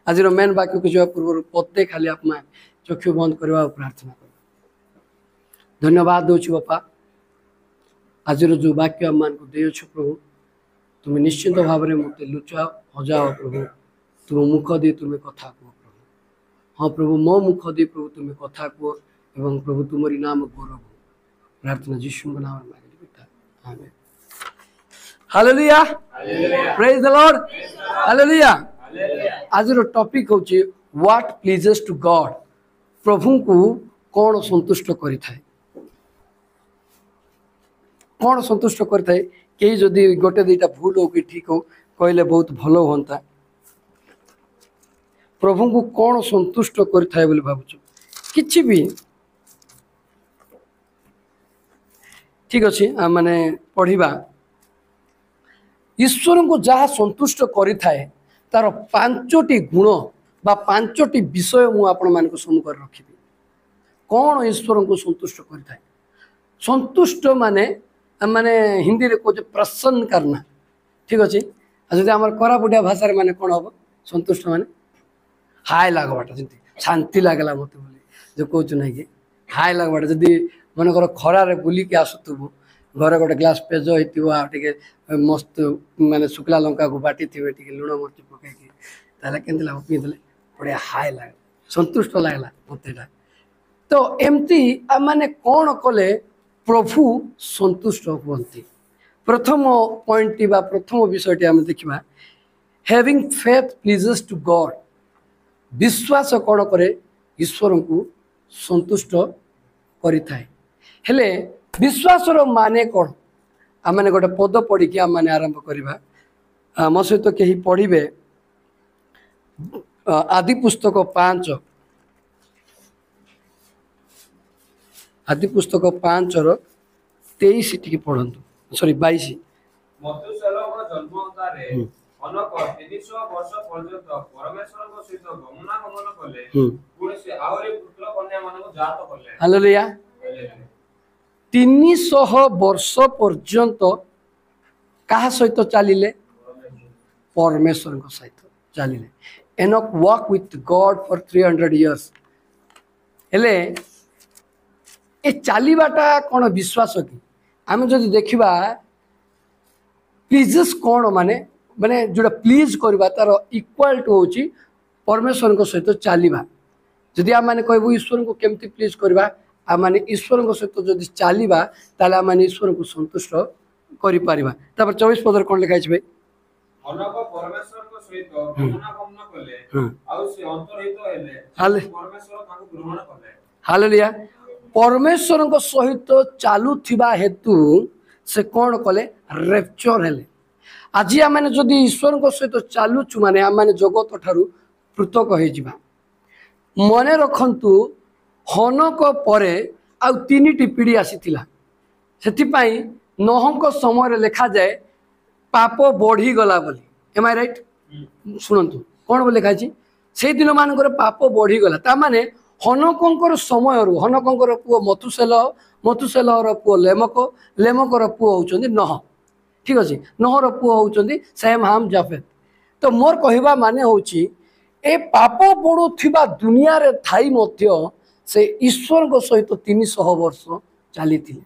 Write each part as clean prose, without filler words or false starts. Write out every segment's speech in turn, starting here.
आज मेन वाक्य को जावा पूर्व पते खाली आप चक्षु बंद करवा प्रार्थना कर। धन्यवाद दूची बापा आज जो वाक्य आम को दे प्रभु तुम्हें निश्चिंत भाव में मत लुचाओ हजाओ प्रभु तुम मुख दी तुम्हें कथा कह प्रभु। हाँ प्रभु मो मुख दी प्रभु तुम्हें कथा कह एवं प्रभु तुम्हारी नाम गौरव प्रार्थना यीशु के नाम में पिता आमीन। Hallelujah praise the Lord hallelujah. आज टॉपिक होची व्हाट प्लीजेस टू गॉड प्रभु को कौन संतुष्ट करि थाए कौन संतुष्ट करि थाए कई जदि गोटे दुईटा भूल हो कि ठीक हो कहले बहुत भल होता प्रभु को कौन संतुष्ट करि थाए बोली भाबुछु किछि भी ठीक अच्छे माने पढ़िबा ईश्वर को जहाँ संतुष्ट करि थाए तार पांचटी गुण बा पांचटी विषय मु आपण मान को सम्मुख रखी कौन ईश्वर को संतुष्ट करि थाए। संतुष्ट माने माने हिंदी रे कहे प्रसन्न करना ठीक अच्छे। जदि आम कोरापुटिया भाषा माने कौन हम संतुष्ट माने हाय लगवाटा जमी शांति लगला मत बोली जो कहूँ ना कि हाय लगवाटा जदि मनकर खरारे बुलिक आसुबू घर गोटे ग्लास पेज होती मस्त माने शुक्ला लंका को बाटी थे लुण मर्च पकईकी के लगे पीदे बढ़िया हाय लगे संतुष्ट लगला मत तो एमती माने कौन कले प्रभु संतुष्ट हुंती। प्रथम पॉइंट बा प्रथम विषयटी आम देखा having faith pleases to God विश्वास कौन करे ईश्वर को संतुष्ट करि थाए। हेले विश्वासर माने कौन आम गोटे पद पढ़ी आम मैंने आरंभ करवा मो सहित कही पढ़े आदि पुस्तक 5 आदि पुस्तक 5 ର 23 टी पढ़ंतु सॉरी 22 मथुसेलहर जन्मतारे अनक 300 वर्ष पर्यंत परमेश्वरक सहित गमनागमन कले पुणी से आहुरी पुत्र कन्या मानक जात कले। हालेलुया 300 वर्ष पर्यंत कहा सहित चलिले परमेश्वर सहित चलिले Enoch walk with God for 300 years. हेले ए चलवाटा कौन विश्वास कि आम जो देखा प्लीजेस कौन माने माने जोड़ा प्लीज करवा तार इक्वाल टू होची परमेश्वर सहित चलवा। जदि आम मैंने कहबू ईश्वर को केमती प्लीज करवा आम मैंने ईश्वर सहित जदि चलवा ताले आम ईश्वर को संतुष्ट करि परिबा। तापर 24 पदर कौन लिखा है भाई अनक परमेश्वर को सहित गमनागमन कले आउ से अंतरहित हेले परमेश्वर ताको ग्रहण कले। हालेलुया परमेश्वर सहित चलुथिबा हेतु से कौन कले रेप्चर हेले। आज आम मैंने जदि ईश्वर सहित चलुचु माने आम मैंने जगत ठारू पृथक हो जावा। मन रखंतु हनक परे आउ 3टी पीढ़ी आसीथिला सेथिपाई नोहक समय लिखा जाए पाप बढ़ी गला बोली। एम आई राइट शुणु कौन बोली लिखा से दिन मानकर पाप बढ़ी गला ता माने हनकर समय हनकर पुओ मथुसेलहर पुओ लेमकर पुओ होउचंदी नह ठीक अच्छे नहर पुओ होउचंदी सेम हाम जाफेत। तो मोर कहवा माने होची ए पाप बढ़ुथिबा दुनिया रे थाई मध्य से ईश्वर को सहित 300 वर्ष चली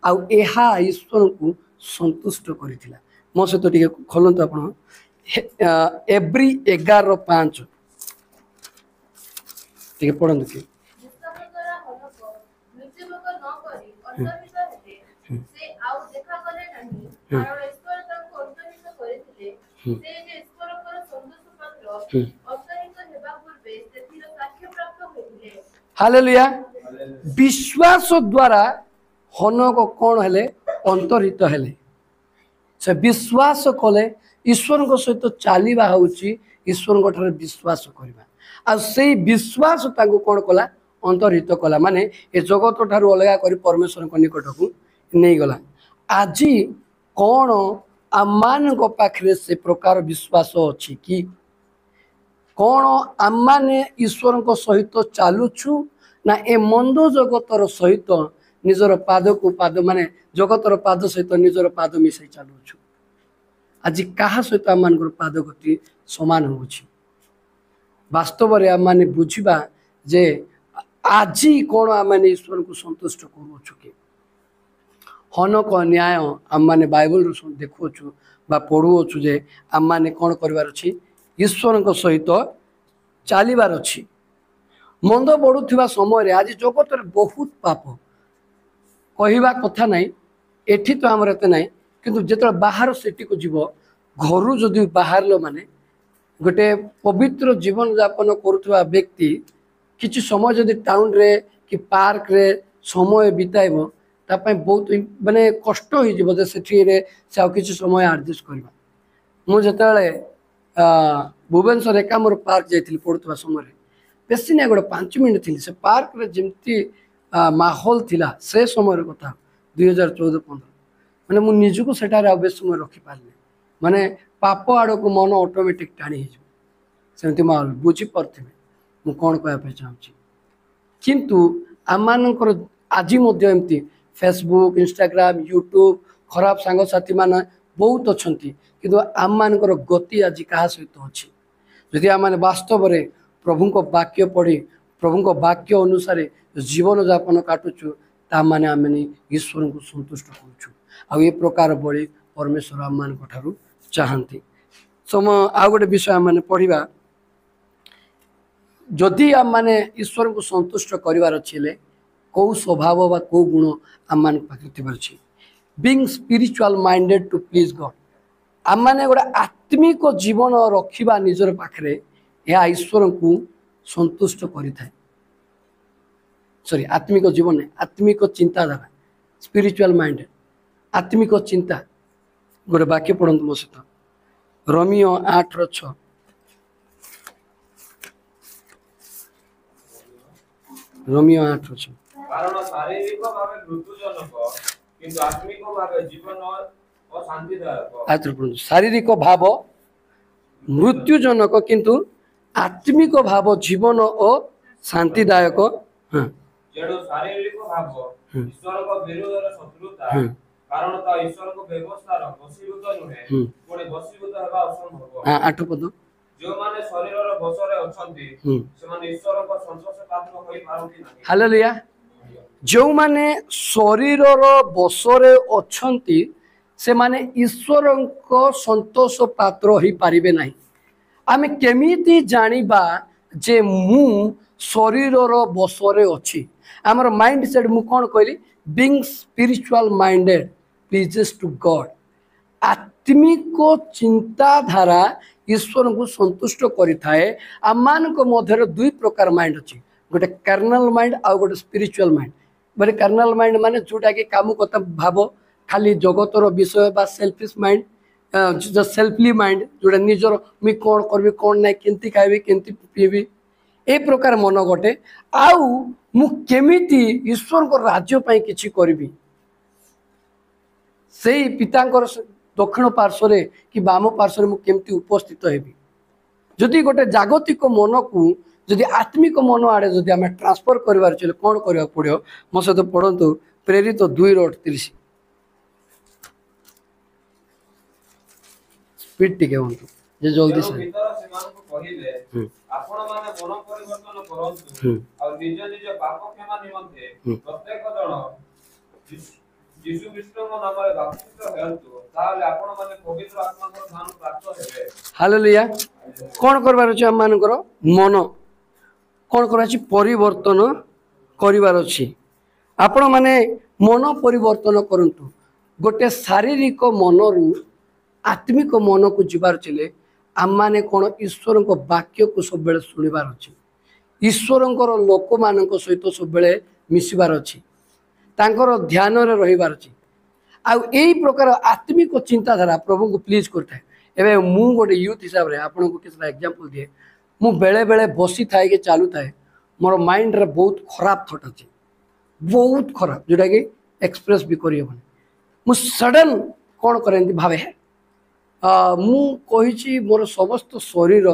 आउ एहा ईश्वर को संतुष्ट करथिला। मो सहित टिके खोलंतु आपण एब्री 11:5 टिके पढ़ंतु कि हालेलुया विश्वास द्वारा हनक कौन हेले अंतरहित हेले से विश्वास कले ईश्वर सहित चलवा हूँ ईश्वर ठारे विश्वास करवा आ से विश्वास ताको कौन कला अंतरहित कला माने ए जगत ठारू अलग कर परमेश्वर निकट को नहीं गला। आज कौन आम पाखे से प्रकार विश्वास अच्छी कि कौन आम माने ईश्वर सहित चलुछु ना ए मंद जगतर सहित निजर पाद को पाद माने जगतर पाद सहित निजर पाद मिसाई चलुछु। आज क्या सहित आम मान पाद गति सामान हो ବାସ୍ତବରେ ଆମେ ବୁଝିବା ଯେ ଆଜି କ'ଣ ଆମେ ଈଶ୍ୱରଙ୍କୁ ସନ୍ତୁଷ୍ଟ କରୁଅଛୁ କି ହନକ ନ୍ୟାୟ ଆମେ ବାଇବଲରୁ ଦେଖୁଅଛୁ ବା ପଢ଼ୁଅଛୁ ଯେ ଆମେ କ'ଣ କରିବାର ଅଛି ଈଶ୍ୱରଙ୍କ ସହିତ ଚାଲିବାର ଅଛି। ମନ୍ଦ ବଢ଼ୁଥିବା ସମୟରେ ଆଜି ଜଗତରେ ବହୁତ ପାପ କହିବା କଥା ନାହିଁ, ଏଠି ତ ଆମର ଏତେ ନାହିଁ, କିନ୍ତୁ ଯେତେବେଳେ ବାହାର ସିଟିକୁ ଯିବ ଘରୁ ଯଦି ବାହାରିଲ ମାନେ ଗୋଟେ ପବିତ୍ର ଜୀବନଯାପନ କରୁଥିବା ବ୍ୟକ୍ତି କିଛି ସମୟ ଯଦି ଟାଉନରେ କି ପାର୍କରେ ସମୟ ବିତାଇବ ତା ପାଇଁ ବହୁତ ମାନେ କଷ୍ଟ ହୋଇଯିବ ଯେ ସେଠିରେ ସେ ଆଉ କିଛି ସମୟ ଆଡ଼ଜଷ୍ଟ କରିବା। ମୁଁ ଯେତେବେଳେ ଭୁବନେଶ୍ୱର ଏକାମ୍ର ପାର୍କ ଯାଇଥିଲି ପଢ଼ୁଥିବା ସମୟରେ ବେଶୀ ନାହିଁ ଗୋଟେ 5 ମିନିଟ୍ ଥିଲି ସେ ପାର୍କରେ ଯେମିତି ମାହୋଲ ଥିଲା ସେ ସମୟର କଥା 2014-15 ମାନେ ମୁଁ ନିଜକୁ ସେଠାରେ ଆଉ ବେଶୀ ସମୟ ରଖିପାରିଲି ମାନେ ପାପ ଆଡ଼କୁ ମନ ଅଟୋମେଟିକ୍ ଟାଣି ହେଇଯିବ ସେମିତି ମାହୋଲ ବୁଝିପାରୁଥିବେ ମୁଁ କ'ଣ କହିବା ପାଇଁ ଚାହୁଁଛି। କିନ୍ତୁ ଆମମାନଙ୍କର ଆଜି ମଧ୍ୟ ଏମିତି ଫେସବୁକ୍ ଇନଷ୍ଟାଗ୍ରାମ ୟୁଟ୍ୟୁବ୍ ଖରାପ ସାଙ୍ଗସାଥିମାନେ ବହୁତ ଅଛନ୍ତି, କିନ୍ତୁ ଆମମାନଙ୍କର ଗତି ଆଜି କାହା ସହିତ ଅଛି? ଯଦି ଆମମାନେ ବାସ୍ତବରେ ପ୍ରଭୁଙ୍କ ବାକ୍ୟ ପଢ଼ି ପ୍ରଭୁଙ୍କ ବାକ୍ୟ ଅନୁସାରେ ଜୀବନଯାପନ କାଟୁଛୁ ତାମାନେ ଆମେ ଈଶ୍ୱରଙ୍କୁ ସନ୍ତୁଷ୍ଟ କରୁଛୁ। ଆଉ ଏ ପ୍ରକାର ବଳି ପରମେଶ୍ୱର ଆମମାନଙ୍କ ଠାରୁ ଚାହାନ୍ତି। ଆଉ ଗୋଟେ ବିଷୟ ଆମମାନେ ପଢ଼ିବା, ଯଦି ଆମମାନେ ଈଶ୍ୱରଙ୍କୁ ସନ୍ତୁଷ୍ଟ କରିବାର ଅଛି ହେଲେ କେଉଁ ସ୍ୱଭାବ ବା କେଉଁ ଗୁଣ ଆମମାନଙ୍କ ପାଖରେ ଥିବାର ଅଛି? Being spiritual minded to please God. ଆମମାନେ ଗୋଟେ ଆତ୍ମିକ ଜୀବନ ରଖିବା ନିଜର ପାଖରେ ଏହା ଈଶ୍ୱରଙ୍କୁ ସନ୍ତୁଷ୍ଟ କରିଥାଏ। ଆତ୍ମିକ ଜୀବନ ନାହିଁ, ଆତ୍ମିକ ଚିନ୍ତାଧାରା ସ୍ପିରିଚୁଆଲ ମାଇଣ୍ଡ ଆତ୍ମିକ ଚିନ୍ତା। ଗୋଟେ ବାକ୍ୟ ପଢ଼ନ୍ତୁ ମୋ ସହିତ ରୋମିଓ 8:6। ରୋମିଓ 8:6। କାରଣ ଶାରୀରିକ ଭାବେ ମୃତ୍ୟୁଜନକ କିନ୍ତୁ ଆତ୍ମିକ ଭାବେ ଜୀବନ ଓ ଶାନ୍ତିଦାୟକ। ଶାରୀରିକ ଭାବ ମୃତ୍ୟୁଜନକ କିନ୍ତୁ ଆତ୍ମିକ ଭାବ ଜୀବନ ଓ ଶାନ୍ତିଦାୟକ। ଯେଣୁ ଶାରୀରିକ ଭାବ ଈଶ୍ୱରଙ୍କ ବିରୋଧରେ ଶତ୍ରୁତା, କାରଣ ତା ଈଶ୍ୱରଙ୍କ ବ୍ୟବସ୍ଥାର ବଶୀଭୂତ ନୁହେଁ, ପୁଣି ବଶୀଭୂତ ହେବା ଅସମ୍ଭବ। 8 ପଦ। ଯେଉଁମାନେ ଶରୀରର ବଶରେ ଅଛନ୍ତି ସେମାନେ ଈଶ୍ୱରଙ୍କ ସନ୍ତୋଷ ପାତ୍ର ହୋଇପାରନ୍ତି ନାହିଁ। ହାଲେଲୁୟା। ଯେଉଁମାନେ ଶରୀରର ବଶରେ ଅଛନ୍ତି ସେମାନେ ଈଶ୍ୱରଙ୍କ ସନ୍ତୋଷ ପାତ୍ର ହୋଇପାରିବେ ନାହିଁ। ଆମେ କେମିତି ଜାଣିବା ଯେ ମୁଁ ଶରୀରର ବଶରେ ଅଛି? ଆମର ମାଇଣ୍ଡ ସେଟ୍ ମୁଁ କ'ଣ କହିଲି? ବିଙ୍ଗ ସ୍ପିରିଚୁଆଲ ମାଇଣ୍ଡେଡ୍ ପ୍ଲିଜେସ୍ ଟୁ ଗଡ୍। ଆତ୍ମିକ ଚିନ୍ତାଧାରା ଈଶ୍ୱରଙ୍କୁ ସନ୍ତୁଷ୍ଟ କରିଥାଏ। ଆମମାନଙ୍କ ମଧ୍ୟରେ ଦୁଇ ପ୍ରକାର ମାଇଣ୍ଡ ଅଛି, ଗୋଟେ କାର୍ନାଲ ମାଇଣ୍ଡ ଆଉ ଗୋଟେ ସ୍ପିରିଚୁଆଲ ମାଇଣ୍ଡ। ମାନେ କାର୍ନାଲ ମାଇଣ୍ଡ ମାନେ ଯେଉଁଟାକି କାମ କଥା ଭାବ ଖାଲି ଜଗତର ବିଷୟ ବା ସେଲ୍ଫିସ୍ ମାଇଣ୍ଡ, ସେଲ୍ଫଲି ମାଇଣ୍ଡ ଯେଉଁଟା ନିଜର ମୁଇଁ କ'ଣ କରିବି କ'ଣ ନାହିଁ, କେମିତି ଖାଇବି କେମିତି ପିଇବି ଏ ପ୍ରକାର ମନ ଗୋଟେ। ଆଉ ମୁଁ କେମିତି ଈଶ୍ୱରଙ୍କ ରାଜ୍ୟ ପାଇଁ କିଛି କରିବି, ସେଇ ପିତାଙ୍କର ଦକ୍ଷିଣ ପାର୍ଶ୍ୱରେ କି ବାମ ପାର୍ଶ୍ୱରେ ମୁଁ କେମିତି ଉପସ୍ଥିତ ହେବି। ଯଦି ଗୋଟେ ଜାଗତିକ ମନକୁ ଯଦି ଆତ୍ମିକ ମନ ଆଡ଼େ ଯଦି ଆମେ ଟ୍ରାନ୍ସଫର କରିବାର ଅଛି କ'ଣ କରିବାକୁ ପଡ଼ିବ? ମୋ ସହିତ ପଢ଼ନ୍ତୁ ପ୍ରେରିତ 2:38। ସ୍ପିଡ୍ ଟିକେ ହୁଅନ୍ତୁ ଯେ ଜଲ୍ଦି ସାର୍। ଆପଣମାନେ ମନ ପରିବର୍ତ୍ତନ କରନ୍ତୁ ଆଉ ନିଜ ନିଜ ପାପ କ୍ଷମା ନିମନ୍ତେ ପ୍ରତ୍ୟେକ ଜଣ ଯୀଶୁ ଖ୍ରୀଷ୍ଟଙ୍କ ନାମରେ ବାପ୍ତିସ୍ମ ହେଉନ୍ତୁ, ତାହେଲେ ଆପଣମାନେ ପବିତ୍ର ଆତ୍ମାଙ୍କର ଦାନ ପ୍ରାପ୍ତ ହେବେ। ହାଲେଲୁୟା। କ'ଣ କରିବାର ଅଛି? ଆମମାନଙ୍କର ମନ କ'ଣ କରିବାର ଅଛି? ପରିବର୍ତ୍ତନ କରିବାର ଅଛି। ଆପଣମାନେ ମନ ପରିବର୍ତ୍ତନ କରନ୍ତୁ। ଗୋଟେ ଶାରୀରିକ ମନରୁ ଆତ୍ମିକ ମନକୁ ଯିବାର ଥିଲେ ଆମମାନେ କ'ଣ ଈଶ୍ୱରଙ୍କ ବାକ୍ୟକୁ ସବୁବେଳେ ଶୁଣିବାର ଅଛି, ଈଶ୍ୱରଙ୍କର ଲୋକମାନଙ୍କ ସହିତ ସବୁବେଳେ ମିଶିବାର ଅଛି, ତାଙ୍କର ଧ୍ୟାନରେ ରହିବାର ଅଛି। ଆଉ ଏଇ ପ୍ରକାର ଆତ୍ମିକ ଚିନ୍ତାଧାରା ପ୍ରଭୁଙ୍କୁ ପ୍ଲିଜ୍ କରିଥାଏ। ଏବେ ମୁଁ ଗୋଟେ ୟୁଥ୍ ହିସାବରେ ଆପଣଙ୍କୁ କିଛିଟା ଏକ୍ଜାମ୍ପଲ୍ ଦିଏ। ମୁଁ ବେଳେବେଳେ ବସିଥାଏ କି ଚାଲୁଥାଏ, ମୋର ମାଇଣ୍ଡରେ ବହୁତ ଖରାପ ଥଟ୍ ଅଛି, ବହୁତ ଖରାପ, ଯେଉଁଟାକି ଏକ୍ସପ୍ରେସ୍ ବି କରିହେବନି। ମୁଁ ସଡନ୍ କ'ଣ କରେ ଏମିତି ଭାବେ ମୁଁ କହିଛି ମୋର ସମସ୍ତ ଶରୀର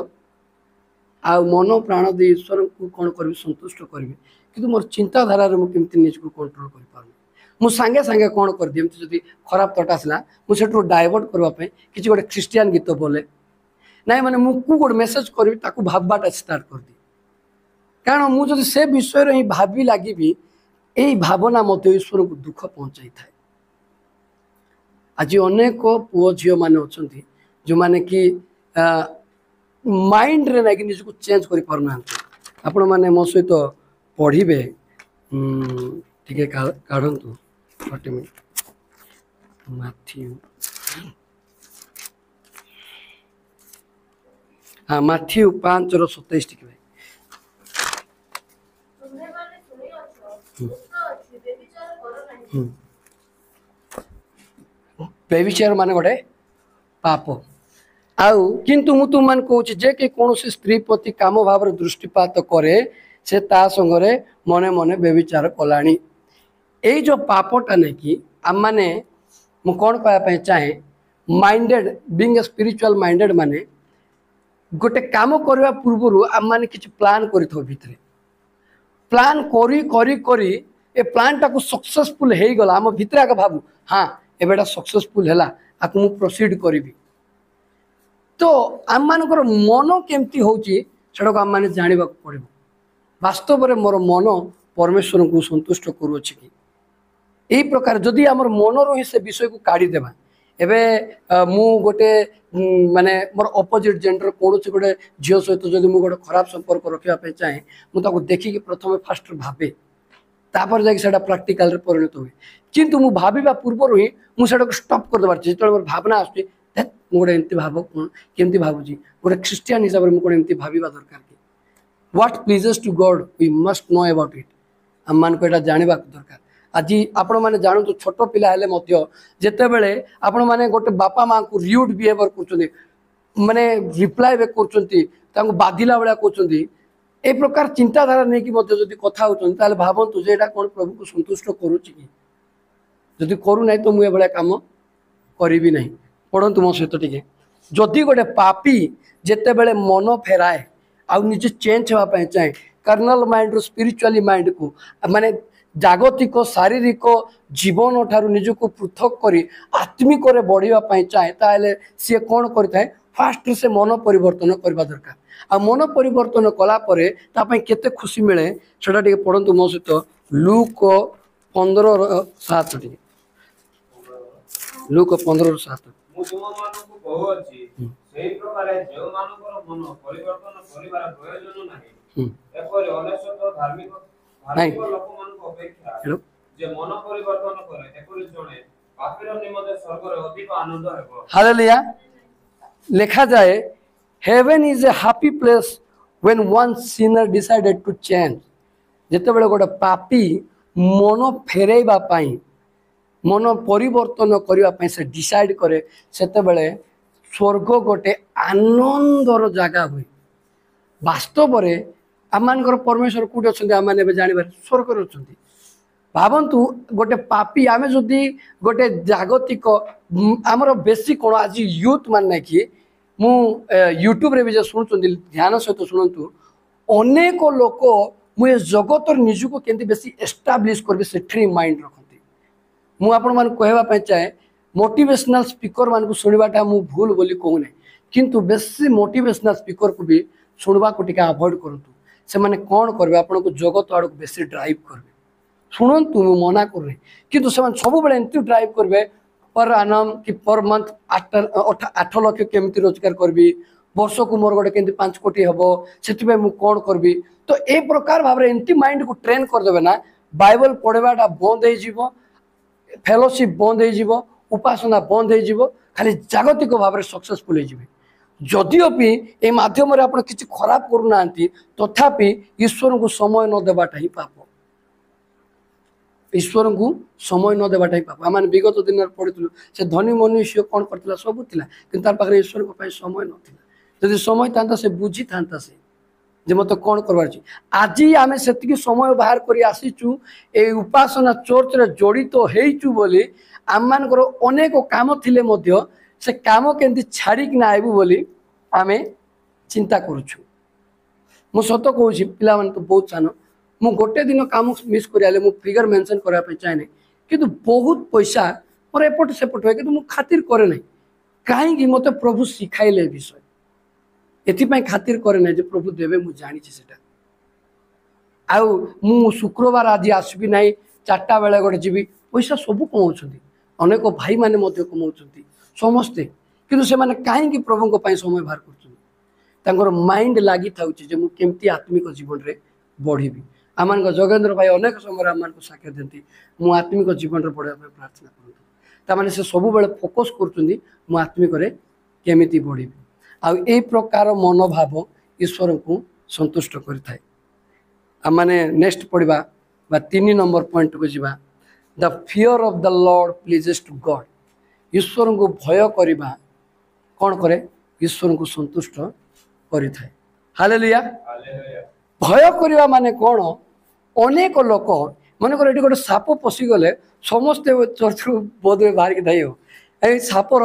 ଆଉ ମନ ପ୍ରାଣ ଦେଇ ଈଶ୍ୱରଙ୍କୁ କ'ଣ କରିବି? ସନ୍ତୁଷ୍ଟ କରିବି, କିନ୍ତୁ ମୋର ଚିନ୍ତାଧାରାରେ ମୁଁ କେମିତି ନିଜକୁ କଣ୍ଟ୍ରୋଲ କରିପାରୁନି। ମୁଁ ସାଙ୍ଗେ ସାଙ୍ଗେ କ'ଣ କରିଦିଏ, ଏମିତି ଯଦି ଖରାପ ଥଟ୍ ଆସିଲା ମୁଁ ସେଠୁ ଡାଇଭର୍ଟ କରିବା ପାଇଁ କିଛି ଗୋଟେ ଖ୍ରୀଷ୍ଟିଆନ ଗୀତ ବୋଲେ, ନାଇଁ ମାନେ ମୁଁ गोटे मेसेज करी ताकू भाबवाटा स्टार्ट कर दी कारण मुझे से विषय ही भावी लगी यही भावना मत ईश्वर को दुख पहुंचाई थाए। आज अनेक पुओ झी मैंने अच्छा जो मैंने कि माइंड रे ना कि निजको चेंज कर पारना आपण मैंने मो सहित पढ़े टे काढ़तु 40 मिनट मैथ्यू हाँ मैथ्यू 5:27 टी व्यभिचार माने गोटे पाप आउ किंतु मु तुम मान कहूँ जे कि कौन स्त्री प्रति काम भाव दृष्टिपात करे से ता संगरे मने मने व्यभिचार कलानी यही जो पापटा नहीं कि आम मैंने मु कौन कहवाई चाहे माइंडेड बीइंग स्पिरिचुअल माइंडेड माने गोटे काम करने पूर्व आम मैंने किसी प्लान कर भितर प्लान करी करी करी ए प्लान टाक सक्सेसफुल हो गला आम भितर आगे भावु हाँ एबेटा सक्सेसफुल है आपको मु प्रोसीड करी तो आम मानकर मन केमती होटा को आम मैंने जानवा पड़ो वास्तव में मोर मन परमेश्वर को संतुष्ट करुच्ची कि यही प्रकार जदि आमर मन रू ही से विषय को काढ़ीदेवा एबे मु गोटे माने मोर अपोजिट जेंडर कौन गोटे झील सहित जब मुझे गोटे खराब संपर्क रखापी चाहे मुझे देखिकी प्रथम फास्ट भावे तापर जाकि प्राक्टिकल परिणत हुए किंतु मु भाविबा पूर्व ही मुझे स्टॉप कर देवार जो मोर भावना आसुची गोटे एमती भाव केमती भावुची गोटे ख्रीस्टियन हिसाब से मुझे एमती भाविबा दरकार कि what pleases to God we must know about it आम मान को जानवा दरकार। आज आपण मैंने जानतु छोट पिला जिते बड़े आपण मैंने गोटे बापा माँ को रियूड बिहेवियर कर माने रिप्लाई बैक कर बाधिला भाया कहते ए प्रकार चिंताधारा नहीं कि कथा होता भावतु जे कौन प्रभु को संतुष्ट करुच्ची जदि करूना तो मुझे भाया कम करी ना पढ़तु मो सहित टे जदि गोटे पापी जिते बड़े मन फेराए आउ निजे चेंज होगापी चाहे कर्नल माइंड रू स्पिरिचुअली माइंड को माने जागतिक शारीरिक जीवन ठारू निजको पृथक करी आत्मिक बढ़ापी चाहे ताले सी कौन करें फास्ट से मन परिवर्तन करने दरकार आ मन परिवर्तन कलापर केते खुशी मिले सेटा टे पढ़तु मो सहित लूक 15:7 लूक 15:7 ମୁଁ ତୁମମାନଙ୍କୁ କହୁଅଛି ସେହି ପ୍ରକାରେ ଯେଉଁମାନଙ୍କର ମନ ପରିବର୍ତ୍ତନ କରିବାର ପ୍ରୟୋଜନ ନାହିଁ ଏପରି ଅନେଶତ ଧାର୍ମିକ ଲୋକମାନଙ୍କ ଅପେକ୍ଷା ଯେ ମନ ପରିବର୍ତ୍ତନ କରେ ଏପରି ଜଣେ ପାପୀର ନିମନ୍ତେ ସ୍ୱର୍ଗରେ ଅଧିକ ଆନନ୍ଦ ହେବ। ହାଲେଲୁୟା ଲେଖା ଯାଏ heaven is a happy place when one sinner decided to change ଯେତେବେଳେ ଗୋଟେ ପାପୀ ମନ ଫେରେଇବା ପାଇଁ मन परिवर्तन करने से डिसाइड करे सेतेबेले स्वर्ग गोटे आनंदर जगह हुए वास्तव में आम परमेश्वर कौट अच्छा आम जानवर स्वर्ग अच्छा भावतु गोटे पापी आम जदि गोटे जागतिक आमर बेसी कौन आज यूथ मान कि मु यूट्यूब रे भी जो शुणुं ध्यान सहित शुणु अनेक लोक मुझे जगत निजुक केमती बेसी एस्टाब्लीश करी से माइंड रखती मु आपण मान कहवाई चाहे मोटिवेशनल स्पीकर मान शुणवाटा मु भूल बोली कहूना किंतु बेसी मोटिवेशनल स्पीकर को भी शुणवा को टिके अवॉइड करतु से माने कौन करबे आपण को जगत आड़ को बेसी ड्राइव करबे शुणु मु मना कर किंतु से सब बेले एमती ड्राइव करबे पर आनम कि पर मंथ 8 लाख केमती रोजगार करबी वर्ष को मोर गोटे केमती 5 कोटी हबो सेति मु कौन करबी तो ए प्रकार भाव एमती माइंड को ट्रेन कर देबे ना बाइबल पढ़वाटा बंद हो जीवो फेलोशिप बंद हो उपासना बंद हो खाली जागतिक भाव में सक्सेसफुल हो जदिओ भी ये माध्यम आप किसी खराब करूना तथापि ईश्वर को समय न देवाटा ही पाप ईश्वर को समय न देवाटा ही पाप आम विगत दिन पढ़ी से धनी मनुष्य कौन करता सब था कि पाखे ईश्वर को समय ना जदि समय था से बुझी था से जे मत कौन करवार आज आम से समय बाहर कर आसीचु ए उपासना चर्च रे जड़ित होइचु बोली आम मानकर अनेक काम थिले मध्य से काम केमती छाड़िक ना आबू बोली आम चिंता करुछु मु सत कहूँ पिला तो बहुत सान मु गोटे दिन काम मिस कर मु फिगर मेंशन करने चाहे किंतु बहुत पैसा मोर एपट सेपट हुए कि खातिर करे ना कहीं मत प्रभु शिखाइले विषय एथिपाई खातिर करे ना जे प्रभु देवे मु जानी सेटा आउ मु शुक्रवार आज आसबी ना 4टा बेले गोटे जीवी पैसा सब कमाउछंती अनेक भाई माने मध्य कमाउछंती समस्ते किंतु से माने काहे प्रभु को पाई समय बाहर करछंती तांकर माइंड लागि थाउची जे मु केमती आत्मिक जीवन रे बढ़ीबी आमान को जोगेंद्र भाई अनेक समय आमान को साक्ष्य देती मु आत्मिक जीवन रे बढ़िया प्रार्थना करते तामाने से सब बेले फोकस करछंती मु आत्मिक रे केमिति बढ़ीबी आ ए प्रकार मनोभाव ईश्वर को संतुष्ट करिथाय आमाने नेक्स्ट पढ़िबा बा 3 नंबर पॉइंट को जीवा the fear of the Lord pleases to God ईश्वर को भय करिबा कौन करे ईश्वर को संतुष्ट करिथाय हालेलुया भय करिबा माने कौन अनेक लोक मन कर गोटे साप पशि गले समस्ते चर्च बोध बाहर के धाई ए सापर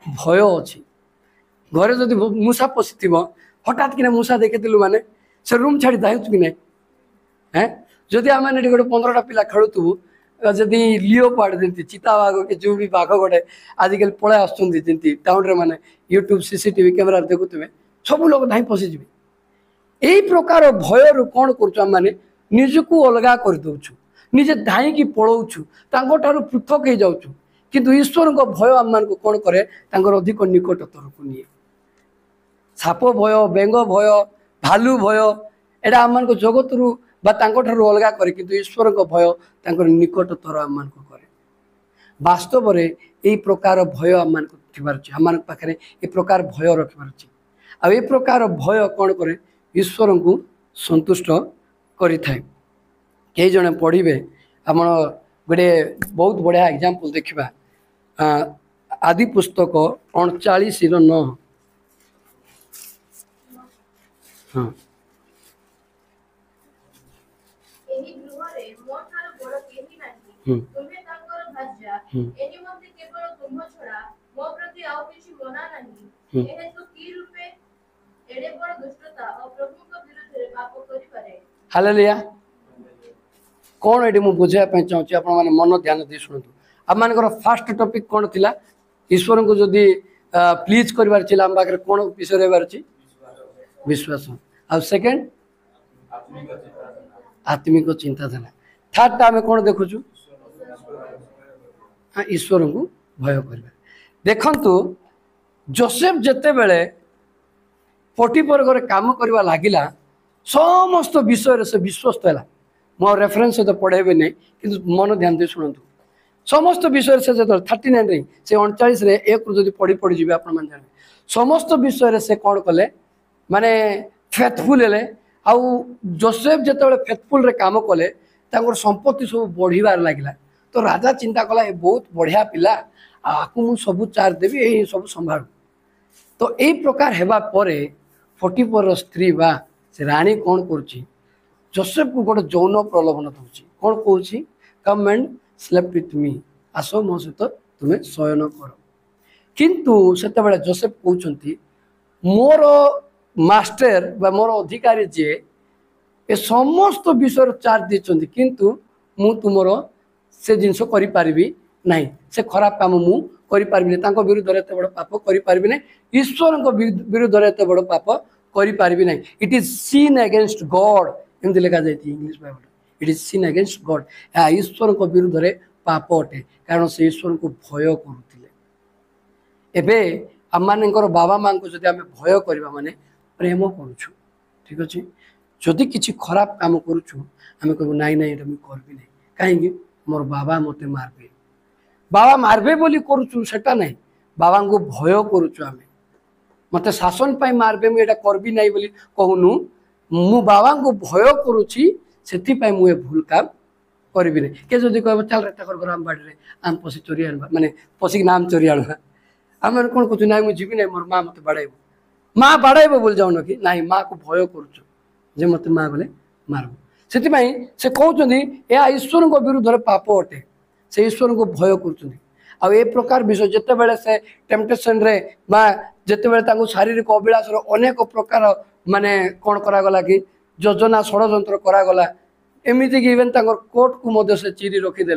भय अच्छी घरे जदि मूषा पशि हठात कि मूषा देखी माने से रूम छाड़ी दाऊ कि ना हैं जदि आम गोटे 15टा पिला खेलुबू जदि लिओ पाड़ जमी चिता बाघ कि जो भी बाघ गोटे आजिकल पलै आसुँच टाउन रे माने यूट्यूब सीसीटीवी कैमेरा देखुवे सब लोग धाई पशिजी यही प्रकार भय रु कौन कर निजको अलगा कर दउछु निजे धाई पलाऊछु पृथक हो जाऊँ किंतु ईश्वर को भय आम मान कौन करे अधिक निकटतर को निए साप भय बेंग भय भालू भय एटा आम मान जगत रु अलगा करे किंतु ईश्वर को भय निकटतर आम मान करे वास्तव में यही प्रकार भय आम मान आम पाखे ये प्रकार भय रखिबार आ ये प्रकार भय कौन करे ईश्वर को संतुष्ट करिथाय कई जने पढ़िबे आम गोटे बहुत बढ़िया एग्जांपल देखिबा आदि पुस्तक 39:9 हाँ एही गृहरे मोठार बड़ केही नाही तुमे तांकर भाज्या एनी मध्ये केवल तुम छडा मो प्रति आउ किछि मना नाही एहे तो की रूपे एडे बड़ दुष्टता और प्रभु को विरुद्ध पाप करि पारे हालेलुया कौन ये मुझे बुझाई चाहूँगी आप मन ध्यान दे शुणु आम फास्ट टॉपिक कौन थिला ईश्वर को जदि प्लीज करिवार छिला हम पाखे कौन विषय रहबार अछि विश्वास आ सेकंड आत्मिक चिंताधारा थर्ड टा कौन देखुचु हाँ ईश्वर को भय करबा देखंतु जोसेफ जेते बेले पोटिफर घरे काम करवा लागिला समस्त विषय से विश्वस्त है मो रेफरेंस तो पढ़ेबे नहीं कि मन ध्यान दे शुणु समस्त विषय से जो 39 रे से 39 रे एक जदि पढ़ी पढ़ी जी आप जाने समस्त विषय से कौन कले माने फेथफुल हेले आउ जोसेफ जिते फेथफुल रे काम कले संपत्ति सब बढ़िबार लगिला तो राजा चिंता कला ये बहुत बढ़िया पिला आपको मु सब चार देवी यही सब संभाल तो यही प्रकार हेबा परे पोटिफर स्त्री बा से रानी कौन करुची जोसेफ को गोटे जौन प्रलोभन दूसरी कौन कौन come and sleep with me आस मो सहित तुम्हें शयन कर किंतु सेते जोसेफ कहते मोर मास्टर बा मोर अधिकारी जे ए समस्त विषय चार्ज देते किंतु मु तुमर से जिनस करि नहीं से खराब काम मु करि विरुद्ध एत बड़ पाप करि ईश्वर विरुद्ध एत बड़ पाप करि नहीं it is seen against God एमती लिखा जाए English Bible it is seen against God या ईश्वर को विरुद्ध पाप अटे कारण से ईश्वर को भय करुले एबे आम मानकर बाबा माँ को जब आम भय करवा माने प्रेम करुछु ठीक अच्छे जदि किसी खराब काम करुछु आम कहूँ नाई नाई मुझे करबी नहीं कहीं मोर बाबा मते मारबे बाबा मारबे बोली करुछु सेटा नहीं बाबा को भय करुछु आम मत शासन पाई मारबे मुझे करबी नहीं बोली कहूनु मु बाबा को भय करुछि सेति पाई मुए भूल काम करबी नहीं के जदि कहब चल रेता कर आम बाड़ी रे आम पसी चोरी आनबा माने पसी नाम चोरी आनबा आम कौन कहूँ ना मुझे जीवी नहीं मोर माँ मत बाड़ाइब माँ बाड़ाइब बोल जाऊन कि ना माँ को भय करुछु जे मत माँ बोले मारब से कहते यह ईश्वर को विरुद्ध पाप अटे से ईश्वर को भय कर ए प्रकार विषय जिते बड़े से टेम्पटेशन रे बा जिते बड़े शारीरिक अभिलाष अनेक प्रकार माने कौन करागला कि योजना षड्यंत्र करागला एमती कि इवेन कोर्ट को मध्य से चिरी रखीदे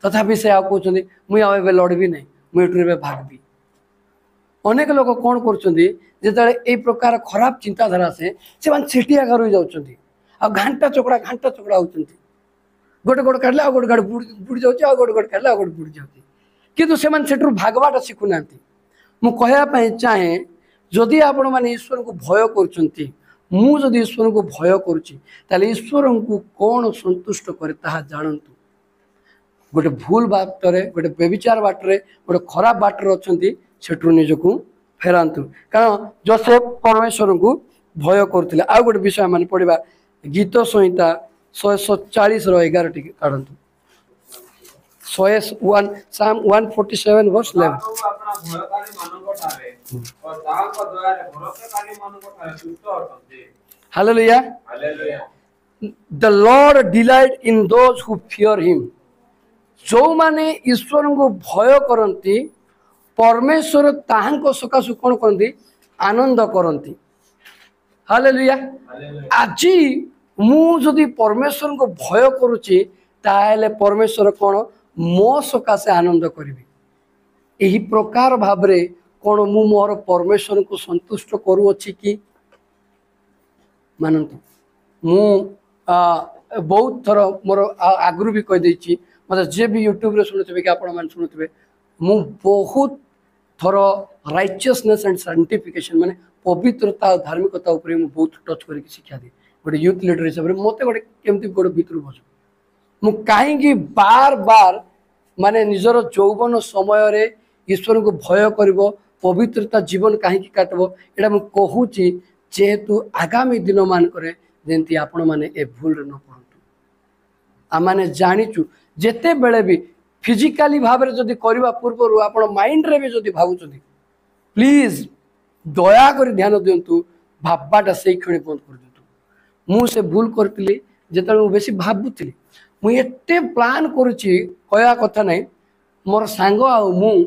तथापि से कहते मुझे लड़बी नहीं मुझे भागबी ଅନେକ ଲୋକ କ'ଣ କରୁଛନ୍ତି ଯେତେବେଳେ ଏଇ ପ୍ରକାର ଖରାପ ଚିନ୍ତାଧାରା ଆସେ ସେମାନେ ସେଠି ଆଗ ରହିଯାଉଛନ୍ତି ଆଉ ଘାଣ୍ଟା ଚକଡ଼ା ହେଉଛନ୍ତି। ଗୋଟେ ଗୋଡ଼ କାଢ଼ିଲେ ଆଉ ଗୋଟେ ଗାଡ଼ି ବୁଡ଼ି ଯାଉଛି, ଆଉ ଗୋଟେ ଗୋଡ଼ କାଢ଼ିଲେ ଆଉ ଗୋଟେ ବୁଡ଼ି ଯାଉଛି, କିନ୍ତୁ ସେମାନେ ସେଠାରୁ ଭାଗବାଟା ଶିଖୁନାହାନ୍ତି। ମୁଁ କହିବା ପାଇଁ ଚାହେଁ ଯଦି ଆପଣମାନେ ଈଶ୍ୱରଙ୍କୁ ଭୟ କରୁଛନ୍ତି, ମୁଁ ଯଦି ଈଶ୍ୱରଙ୍କୁ ଭୟ କରୁଛି ତାହେଲେ ଈଶ୍ୱରଙ୍କୁ କ'ଣ ସନ୍ତୁଷ୍ଟ କରେ ତାହା ଜାଣନ୍ତୁ। ଗୋଟେ ଭୁଲ ବାଟରେ, ଗୋଟେ ବ୍ୟଭିଚାର ବାଟରେ, ଗୋଟେ ଖରାପ ବାଟରେ ଅଛନ୍ତି, ସେଠୁ ନିଜକୁ ଫେରାନ୍ତୁ। କାରଣ ଯୋସେଫ ପରମେଶ୍ୱରଙ୍କୁ ଭୟ କରୁଥିଲେ। ଆଉ ଗୋଟେ ବିଷୟ ଆମେ ପଢ଼ିବା ଗୀତ ସଂହିତା 147:11 ଟିକେ କାଢ଼ନ୍ତୁ। 147 verse 11। अपना भयकारी मानव ठारे और ताहाक द्वारा भरोसाकारी मानव ठारे सुस्त अटंती। Hallelujah. Hallelujah. The Lord delight in those who fear him। जो माने ईश्वर को भय करती परमेश्वर ताहांक सकाशु कौन करती आनंद करती। हालेलुया। आज मु जदि परमेश्वर को भय करुची ताहले परमेश्वर कौन मो सकाशे आनंद करिवे। यही प्रकार भाबरे कौन मु मोर परमेश्वर को संतुष्ट करूअछि कि मानतु। मु बहुत थर मोर आगु भी कह देछि, मतलब जे भी यूट्यूब रे सुनुथिबे कि आपण मान सुनुथिबे, मु बहुत थर राइचियसनेस एंड साइंटिफिकेशन माने पवित्रता और धार्मिकता ऊपर मु बहुत टच करके शिक्षा दे। गोटे यूथ लीडर हिसाब से मते गोटे केमती गोटे भीतर बस मु कहीं बार बार माने निजर यौवन समय रे ईश्वर को भय करिवो, पवित्रता जीवन कहीं काटबो, एटा मु कहूची जेहेतु आगामी दिन मान करे जेंती आपण माने ए भूल रे न पड़तु। आ माने जानिचु जेते बेले भी फिजिकली भाव रे जदी करबा पूर्व आपण माइंड रे भी जदी भाबुचंदी प्लीज दया कर ध्यान दियंतु, भाबबाटा से क्षण बंद कर दियंतु। मु से भूल करतिली जेतले मु बेसी भाबुतिली, मु एते प्लान करूची कहया कथा नै। मोर सांग आ मु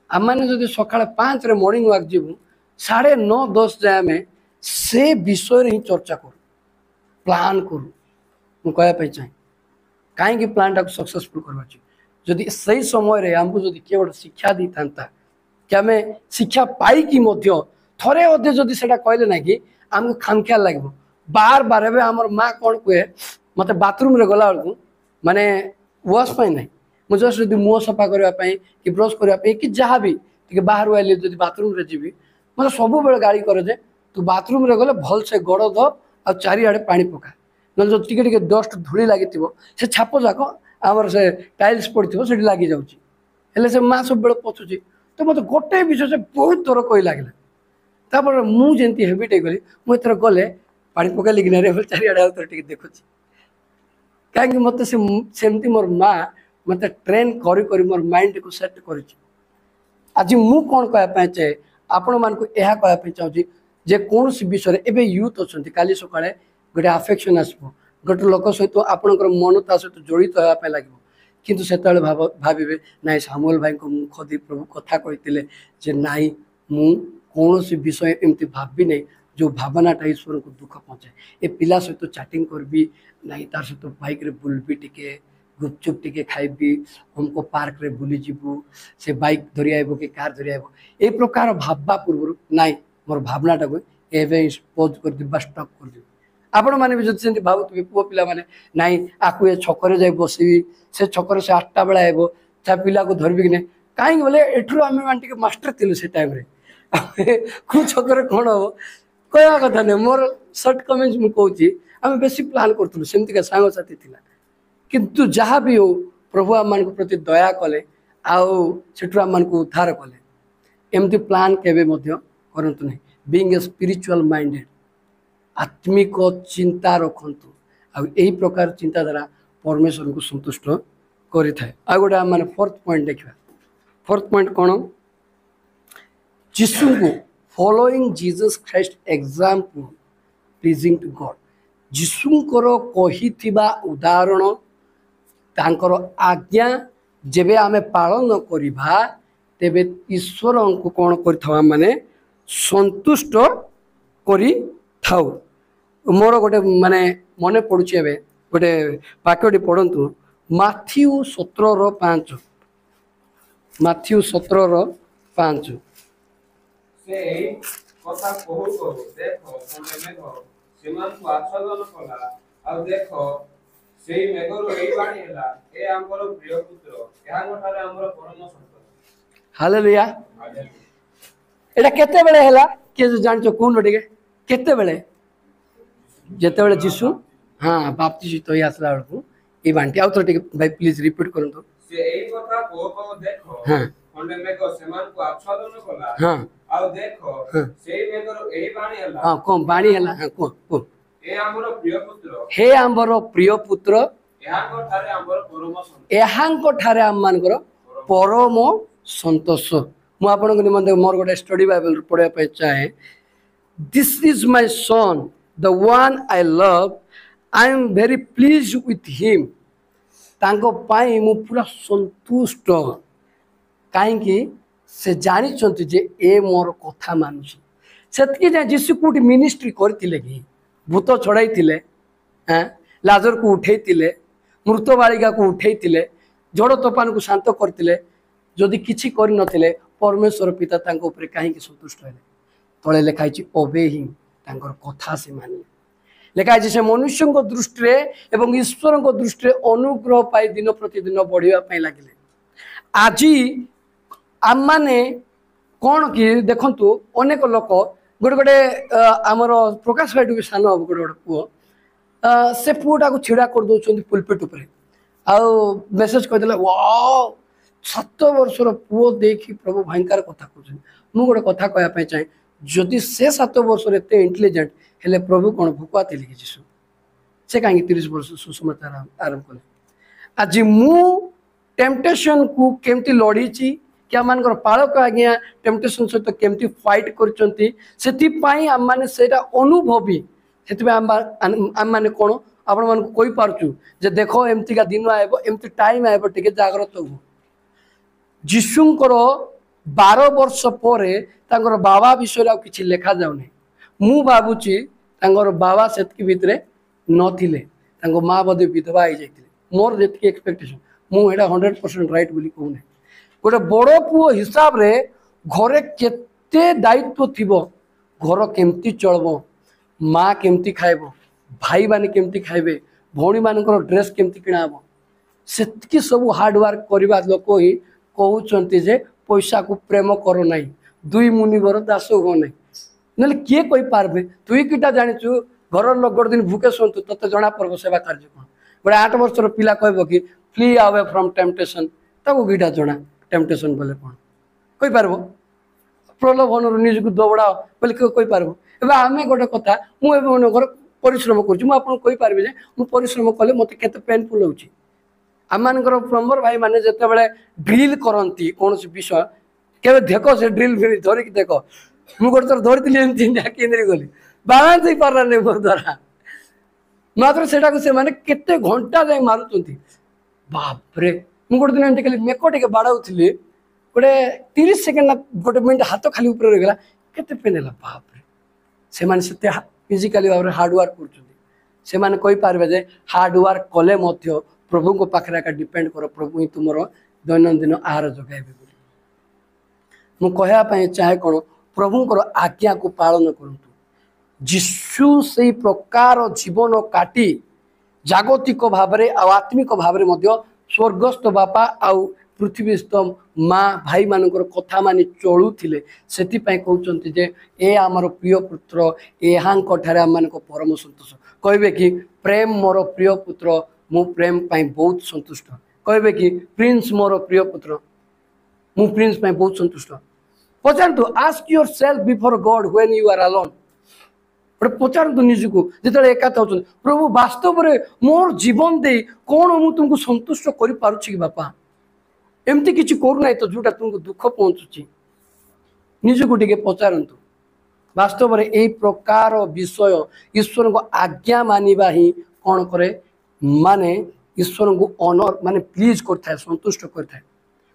आमाने जदी सकाळ 5 रे मॉर्निंग वॉक जीवु 9:30-10 जाय में से विषय रे ही चर्चा करू, प्लान करू। मु कहया पे चाहे कहीं प्लान टाक सक्सेसफुल करवा जदि सही समय रे हमको जदि किए गोटे शिक्षा दी था कि आम शिक्षा पाई कि थरे अधे जदि सेटा कहले ना कि आमको खामखियाल लगे बार बार। एवं आमर माँ कौन कहे मत बाथरूम रे गला बेलू माने वाश ना मुझे जस्ट जब मुह सफा करने कि ब्रश करने कि जहाँ भी बाहर आइली जब बाथरूम रे जीवी मतलब सब बेले गाड़ी करे जे तू बाथरूम रे गले भल से गड़ ध आ चारिआडे पानी पका ना जो टिके डस्ट धूली लगी से छाप जाक आमर से टाइल्स पड़ी से लगी जाऊँगी हेले से माँ सब बेले पचुची। तो मत गोटे विषय से बहुत थर कही लगे तापर मुझे हेबिट गली मुझे गले पानी पकैली कि चारिआडे टे देखुची कहीं मत सेमती मोर माँ मत ट्रेन करी मोर माइंड को सेट कर। आज मु कौन कहना चाहे आपण मान को यह कहना चाहूँगी जे कौन विषय एवं यूथ अच्छा काली सकाଳେ गोटे आफेक्शन आसो गोटे लोक सहित आपणकर मन ता सहित जड़ित होगापी लगे किंतु से भावे नाई सामुएल भाई को मुख दी प्रभु कथा कहते जे नाई मु कौन विषय एमती भावी नहीं जो भावनाटा ईश्वर को दुख पहुँचाए। ए पिला सहित चैटिंग करबी नाई तार सहित बाइक रे बुलबी टिके गुपचुप टिके खाइबी हमको पार्क रे बुली जीवु से बाइक धरी आइबो कि कार धरी आइबो ए प्रकार भाबा पूर्व नाई मोर भावनाटा को एवं पोज कर दिबा स्टॉप कर दिबा। आपण माने भी जति भावुवे पुओ पिला माने नाई आकु ए छकरे जाई बसबी से छकरे से 8टा बेला आइबो ता पिला को धरबी कि नहीं कहीं बोले एठू आम मान टिके मास्टर थिलु से टाइम रे को छकरे कोन हो कहया कथा नहीं मोर शॉर्ट कमेंट्स मु कहूची आम बेसी प्लान करथुलु सेमती का सांग साथी थिला किंतु जहाँ भी हो प्रभु आम मान प्रति दया कले आउ सेठू आम मान को उद्धार कले एमती प्लान केबे मध्य करंतु नहीं। बीइंग ए स्पिरिचुअल माइंडेड आत्मिक चिंता रखु आ प्रकार चिंताधारा परमेश्वर को संतुष्ट करें। आ गोटे माने फोर्थ पॉइंट देखा फोर्थ पॉइंट कौन जीसु को following Jesus Christ example pleasing to God जीशुंकर कहिथिबा उदाहरण तांकर आज्ञा जेबे आमे पालन करिबा तेबे ईश्वर को कौन कर माने संतुष्ट करी थाउ। मोर गोटे माने मने पड़ुची एबे गोटे वाक्यटी पढ़ंतु माथ्यू 17:5 माथ्यू 17:5 से एही कथा कहू कहू देखो खंडे मेघ सेମାନଙ୍କୁ आच्छादन कला आ देखो सेई मेघरो एई बाणी हैला ए आमर प्रिय पुत्र एहांठारे आमर परम संतोष। हालेलुया। एटा केते बेले हैला के जानचो कोन बटिके केते बेले जेते बेले यीशु हां बाप्तिस्ट होई आसला बेलकु ए बांटी आउ तो भाई प्लीज रिपीट करंतो। से एई कथा कहू कहू देखो हां खंडे मेघ सेମାନଙ୍କୁ आच्छादन कला हां आ देखो सेई मेघरो एई बाणी हैला हां कोन बाणी हैला हां को ए आमर प्रिय पुत्र हे आंबर प्रिय पुत्र एहांठारे आमर परम संतोष। एहांको ठारे आम मानकर परम संतोष। मु आपन निमंते मोर गोटे स्टडी बाइबल पढ़िया पे चाहे this is my son the one I love I am very please with him तांको पाई मु पूरा संतुष्ट कहीं से जानी जे ए मोर कथा मानुची सेतकी जे जीसु कोठी मिनिस्ट्री करथिले कि भूत छड़ाई लाजर को उठे मृत बालिका को उठे झड़ तोफान को शांत करते जदि किछि करि नथिले परमेश्वर पिता तांको ऊपर कहीं संतुष्ट हेले तले लिखाई ओबे हिम तांकर कथा से मानिले लिखाई से मनुष्य दृष्टि एवं ईश्वर दृष्टि अनुग्रह पाई दिन प्रतिदिन बढ़िया लगिले। आज आम मैंने कौन कि देखु अनेक लोक गोटे गोटे आमर प्रकाश भाई भी सान हम गोटे गोटे पुओ से पुओटा को छिड़ा कर दौरान पुलपिट उपर आउ मेसेज करदे वाओ 7 वर्षर पुओ देखी प्रभु भयंकर कथा कहते मुझे गोटे कथा कहवाई चाहे जदि से 7 वर्ष एत इंटेलिजेंट हेले प्रभु कौन भुकुआ थे कि जीशु से कहीं 30 वर्ष सुसमाचार आरंभ कले। आज मु टेम्पटेशन को केमती लड़ी कि आम मान पालक आज्ञा टेम्पटेशन सहित केमती फाइट कर आम मैंने सेटा अनुभवी से आम मैंने कौन आपण मान कही पार्चु जे देखो एमतीका दिन आएब एमती टाइम आएब टिके जागृत हो। जीशुंकर 12 वर्ष पर तांकर बाबा विषय आ किछि लेखा जाउनी मु भाबुची तांकर बाबा सेतकी भितरे नथिले तांको माँ बदे विधवा हो जाइतिले मोर जेतकी एक्सपेक्टेशन मु एटा 100% राइट बोली कहूने गोटे बड़ पुओ हिसाब रे घरे केते दायित्व थिबो घर केमती चलबो माँ केमती खाइबो भाई माने केमती खाइबे भौणी मानकर ड्रेस केमती किणाबो सेतकी सब हार्ड वर्क करबा लोक ही कहउचंती जे पैसा को प्रेम करो नहीं दुई मुनिवर दास हो नहीं नले किए कोई पारबे तुई किटा जानिचु घर लोक गोटे दिन भूखे शुंतु तते जना पड़ब सेवा कार्य कौन गोटे 8 वर्षर पिला कहब कि फ्ली अवे फ्रॉम टेम्पटेशन ताको किटा जना टेम्पटेशन बोले कौन कोई पारबो प्रलोभन निजक दौड़ा बोले कोई पारबो एबे आमे गोटे कथा मु एबे मनकर परिश्रम करूची मु आपन कोई पारबे जे मु परिश्रम कले मते केते पेनफुल होची आम मानकर प्लम्बर भाई माने जते बेले ड्रिल करंती कौन विषय केबे देखो से ड्रिल धरिक देख मु गोटे थर धरती एमती केन्द्री गली बालांस ही पारा नहीं मोर द्वारा मात्र सेटा को से माने केते घंटा जाए मारुचंती बाप रे मु गोटे दिन एमती खाली मेको टिके बाड़ाउथली गोटे 30 सेकेंड गोटे मिनट हाथ खाली ऊपर रह गला केते पेन हला बाप रे से माने सेते फिजिकली भाव हार्ड वर्क करचंती से माने कोई पारबे जे हार्ड वर्क कले मध्य प्रभु को पाखरे का डिपेंड कर प्रभु ही तुमर दैनंदिन आहार जगाइबे मु कहया पई चाहे कोन प्रभुंकर आज्ञा को पालन करंतु जीशु से प्रकार जीवन काटी जागतिक भाव आत्मिक भाव स्वर्गस्थ बापा आउ पृथ्वीस्थ माँ भाई मानकर कथा मानि चलुथिले सेतिपई कहउचंती जे ए आमर प्रिय पुत्र एहांक ठारे आम मानक परम संतोष कहबे कि प्रेम मोर प्रिय पुत्र मु प्रेम पई बहुत संतुष्ट कहबे कि प्रिंस मोर प्रिय पुत्र मु प्रिंस पई बहुत संतुष्ट पचारतु ask yourself before God when you are alone पचारतु निजको जिते एका था प्रभु वास्तव में मोर जीवन दे कौन मु तुमको संतुष्ट कर पारुछि कि बापा एमती किछि करू ना तो जोटा तुमको दुख पहुंचुछि निजको टिके पचारतु वास्तव में यही प्रकार विषय ईश्वर को आज्ञा मानिबा ही कौन करे माने ईश्वर को ऑनर माने प्लीज करता संतुष्ट करता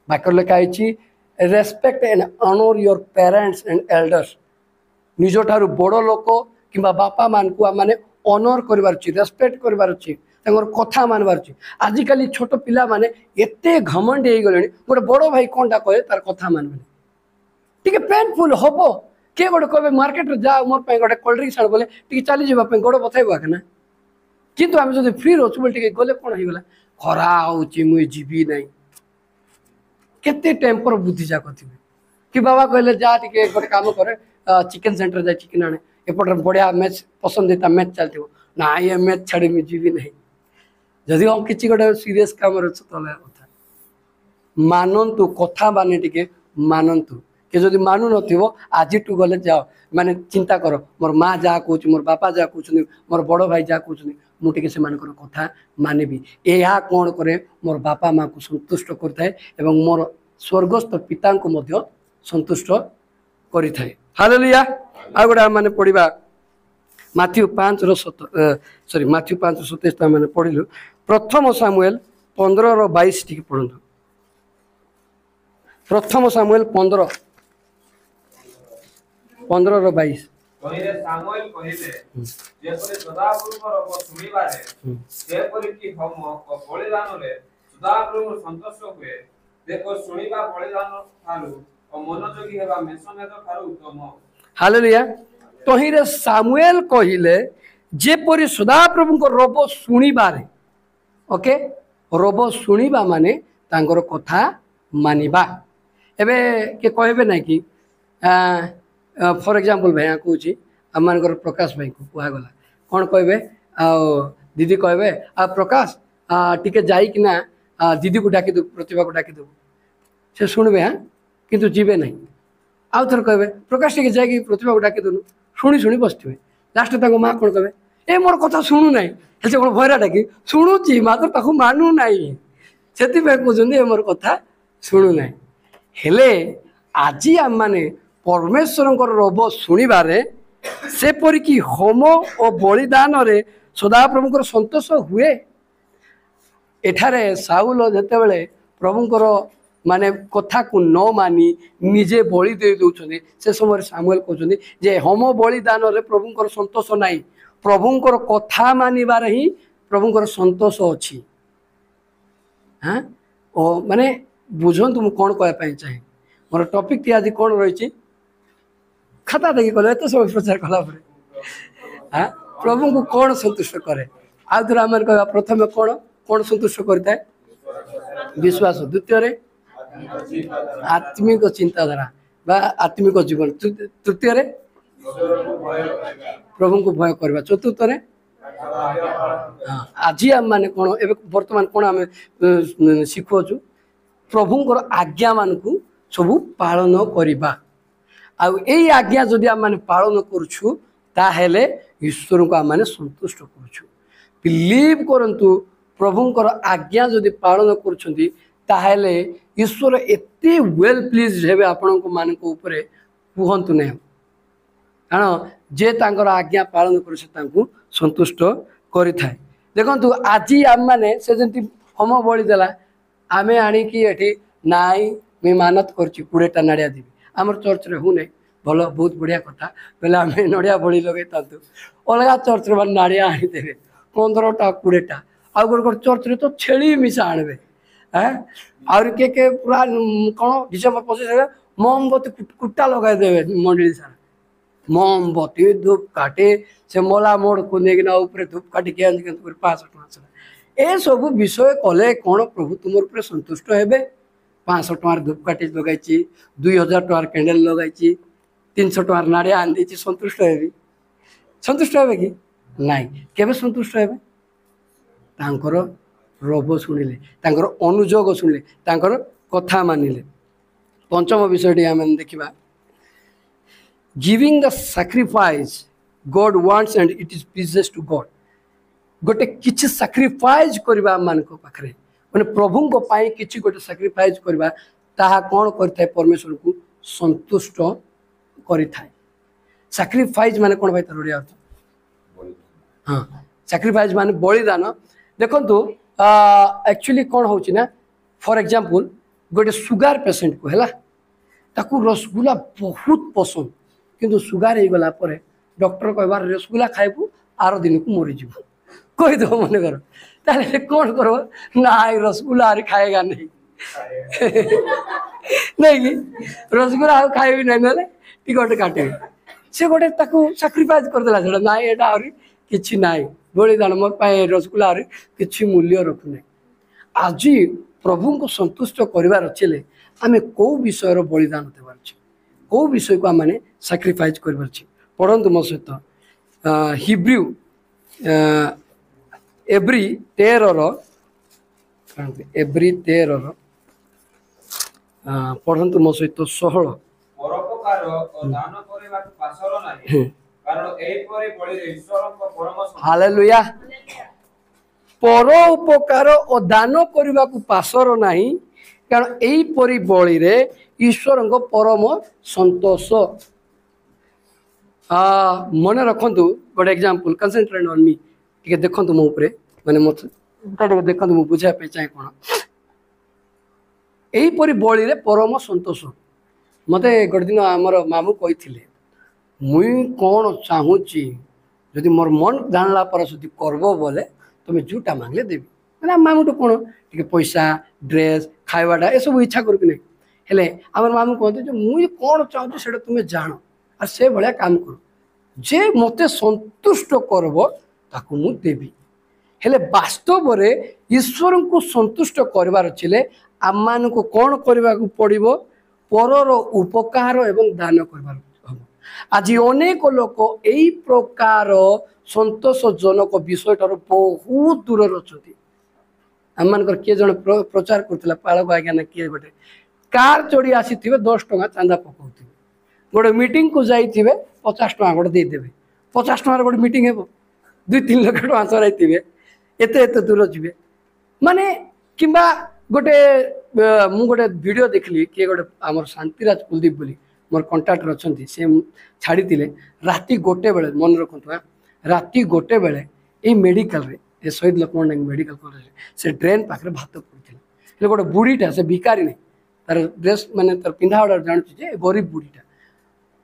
बाक्य लिखाई respect and honour your parents and elders निज ठारू बड़ लोक कि बापा मान को माने ऑनर करिवार अछि रेस्पेक्ट करिवार अछि तंगर कथा मानवार अछि आजिकली छोट पिला माने एते घमंडी हे गलेनी गोटे बड़ भाई कोनटा कहे तार कथा मानबे ठीक पेनफुल होबो किए गोटे कहे मार्केट जा मोर गोटे कोल्ड ड्रिंक्स आण बोले टी चली जावाई गोड़ बथाइबा ना किंतु आम जो फ्री अच्छु बोले टी गले कौन होगा खरा होची मुई जीवी नहीं केते टेम्पर बुद्धि जाक थी कि बाबा कहले जा टे गोटे काम करे चिकेन सेंटर जा चिकेन आने एपटे बढ़िया मैच पसंद होता मैच चलती ना ये मैच छाड़ी मुझे जीवी नहीं जदि हम किसी गोटे सीरीयस काम कथा मानतु कथा माने टिके मानतु कि जदि मानु नथिबो आज टू गले जाओ माने चिंता कर मोर माँ जहाँ कौच मोर बापा जहाँ कहते मोर बड़ भाई जहाँ कहते मुझे से कथा मानबी यह कौन करे मोर बापा माँ को संतुष्ट करता मोर स्वर्गस्थ पिता को मध्य संतुष्ट करि थाए हालेलुया आ गोटे माने पढ़िबा माथ्यू 5 माथ्यू 5:27 माने पढ़िलु प्रथम सामुएल 15:22 टिके पढ़ंतु प्रथम सामुएल 15:22 कहिले सामुएल कहिले जेपरि सदाप्रभुर रब सुनिबारे जेपरि कि हम बलिदान रे सदाप्रभु संतोष हुए देखो सुनिबा बलिदान थारु और मनोयोगी हेबा मेषमेध थारु उत्तम हालेलुया तहिरे सामुएल कहिले जेपरि सदाप्रभु को रब सुनिबारे ओके रब सुनिबा माने तांगर कथा मानिबा एबे के कहबे ना कि फॉर एग्जांपल भैया कहूँ आम मानकर प्रकाश भाई को कहगला कौन कहे दीदी कहे आ प्रकाश टिके जाइकिना दीदी को डाकी देव प्रतिभा को डाकी देव से शुणवे हाँ किंतु जीवे ना आउ थर कहे प्रकाश टिके जाकि प्रतिभा को डाकी देनु शुणी शुणी बसवे लास्ट माँ कौन कहे ए मोर कथा शुणु ना से कौन भयरा डाकी शुणुची मात्र ताकू मानु ना से कहते मोर कथा शुणु ना हेले आज आम माने परमेश्वर रब शुणवे सेपरिक होम और बलिदान रे सदाप्रभुकर संतोष हुए एठारे साउल जितेबाला प्रभुंकर माने कथा को न मानी निजे बलि दे दौरान से समय सामुएल कहते जे होम बलिदान रे प्रभुंकर संतोष नाई प्रभुंकर कथा मानिबार ही प्रभुंकर संतोष अच्छी हाँ ओ माने बुझंतु मु कौन कहवाई चाहे मोर टॉपिक टी आज कौन रही खाता देखिए कल एत समय प्रचार कला हाँ प्रभु को कौन संतुष्ट करे आ थोड़ा आम कह प्रथम कौन कौन संतुष्ट करता है विश्वास द्वितीय रे आत्मिक चिंताधारा बा आत्मिक जीवन तृतीय रे प्रभु को भय करवा चतुर्थ रे हाँ आज आम माने कौन ए बर्तमान कौन आम शिखुचु प्रभुंकर आज्ञा मान को सब पालन करवा आई आज्ञा जदि आम मैंने पालन करुछु ताहेले ईश्वर को आम मैंने संतुष्ट करुछु बिलीव करंतु प्रभुंकर आज्ञा जदि पालन करुछंती ताहेले ईश्वर एते वेल प्लीज हेबे आपण को मान को ऊपर कहंतु नै कारण जे तांकर आज्ञा पालन करुछ तांकु संतुष्ट करि थाए देखंतु आज आम माने से जंती होम बळी देला आमे आनी की एठी नाई मैं मानत करछि 20टा नाड़िया देबी आमर चर्च रे हूँ नहीं भल बहुत बढ़िया कथा पहले आम नड़िया बड़ी लगे अलग चर्च रे नाड़िया आनीदेवे 15टा 20टा आ गोटे चर्च रे तो छेली मिशा आणवे आर के पूरा कौन डिसेम्बर 25 मोमबत्ती कुटा लगे देवे मंडली सारा मोमबत्ती धूप काटे से मला मोड़ को लेकिन ऊपर धूप काटी के 500 टका ए सब विषय कले कौन प्रभु तुम ऊपर संतुष्ट हेबे 500 टकार धूपकाठी लगे 2000 टकार कैंडल लगे 300 टकार नाड़िया आनी संतुष्ट हेबी संतुष्ट हे कि नाई केबे संतुष्ट हेबे तांकर रब शुणिले तांकर अनुजोग शुणिले तांकर कथा मानिले पंचम विषयटी आम देखा giving the sacrifice God wants and it is pleases to God गोटे किछि सैक्रिफाइस करबा मान को पाखरे माने प्रभु को पाई किछि गोटे सैक्रिफाइस करबा ताहा कोन करथाय परमेश्वर को संतुष्ट करिथाय सैक्रिफाइस माने कोन भाई तरोडी अर्थ हाँ सैक्रिफाइस माने बलिदान देखंतु एक्चुअली कोन होछि ना फॉर एग्जांपल गोटे सुगार पेशेंट को हैला ताकू रसगुल्ला बहुत पसंद किंतु सुगार हो गला परे डॉक्टर कहबार रसगुल्ला खाइबू आर दिन को मरी जीवू कही दो मन कर ताले कौन करो ना रसगुल्ला अरे खाएगा नहीं नहीं कि रसगुल्ला खाए भी नहीं ना टिकट काटे से गोटे साक्रिफाइस करदेला सेटा ना एटा आहुरी किछि नाई बलिदान मोर पाए रसगुल्ला आहुरी किछि मूल्य रखुने आज प्रभु को संतुष्ट करिवार अछिले आमे को विषय रो बलिदान देबार छै को विषय को आमे साक्रिफाइस करिवार छै पढ़ंतु मो सहित हिब्रू एब्री 13 रो एब्री 13 रो पढ़ंतु मो सहित 16 परोपकार और दान करिबा पासर नाही कारण एई परि बळी ईश्वरक परम हालेलुया पर उपकार और दान करने को पासर नहीं कारण यही परी बलि रे ईश्वर परम संतोष मन रखु गोटे एग्जांपल कंसंट्रेट ऑन मी टिके देखंतु मो ऊपर माने मते देखंतु मु बुझा पे चाहे कोन यही परी बलि रे परम संतोष मते गोटे दिन हमर मामू कहिथिले मुई कोन चाहूची जदि मोर मन जानला पर सदी करबो बोले तुम्हें जोटा मांगले देवी मैंने मामू तो कौन टे पैसा ड्रेस खावाटा ये सब इच्छा करूँ नहीं हेले आम मामू कहते जो मुझे कौन चाहूँ से तुम्हें जान और से भाया काम कर जे मते संतुष्ट करब ताकू मु देवी हेले वास्तव रे ईश्वर को संतुष्ट करबार अच्छे आम मान को कौन करने को पड़ो परर उपकार एवं दान करबार आज अनेक लोक यही प्रकार संतोषजनक विषय बहुत दूर अच्छा आम मान किए जन प्रचार करता पालक आज्ञा ना किए गोटे कार चढ़ी आसी 10 टଙ୍କା चांदा पकाऊ गोटे मीटिंग को जाइए 50 टଙ୍କା गोटे देदेवे 50 टकार गोटे मीटिंग हे 2-3 लाख टଙ୍କା चलते एत दूर जी माने किंबा गोटे मु गोटे वीडियो देखली किए गोटे आम शांतिराज कुलदीप बोली मोर कंटाक्टर अच्छा से छाड़ी राति गोटे बेले मन रखु राति गोटे बेले ये मेडिकल रे शहीद लक्ष्मण मेडिकल कॉलेज से ड्रेन पाखे भात पड़ता गोटे बुढ़ीटा से भिकारी नहीं तार ड्रेस माने तार पिंधा उड़ा जानूँ गरीब बुढ़ीटा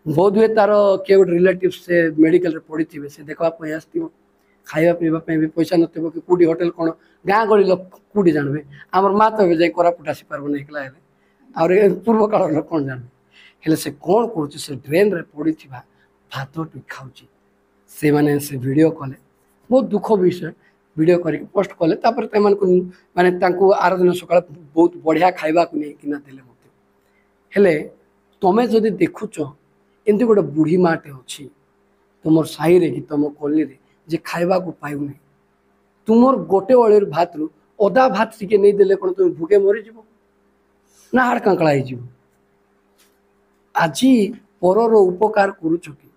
बहुत हुए तार किए गोटे रिलेटिव से मेडिकल पड़ी थे से देखापी आसो खावा पीवाई भी पैसा नथिबो कि कूटी होटेल कौन गाँ गली लोक कूटी जानवे आमर माँ तो जाए कोरापुट आसी पार्बन एकला आर पूर्व काल लोक कौन जानवे हेले से कौन करुच्चे से ड्रेन रे पड़ी भात टू खाऊँ से माने से वीडियो कले बहुत दुख विषय वीडियो करके पोस्ट कले माने आर दिन सकाल बहुत बढ़िया खावा को नहीं देले मत हेले तुम जदि देखुच एमती गोटे बुढ़ी माटे अच्छी तुम साई रे कि तुम कॉलोनी रे जे खावा को पाऊना तुमर गोटे ओली भात रु अधा भात टिके नहीं देले कौन तुम भूखे मरीज ना हाड़ कांकड़ा हो आज परर उपकार करुच कि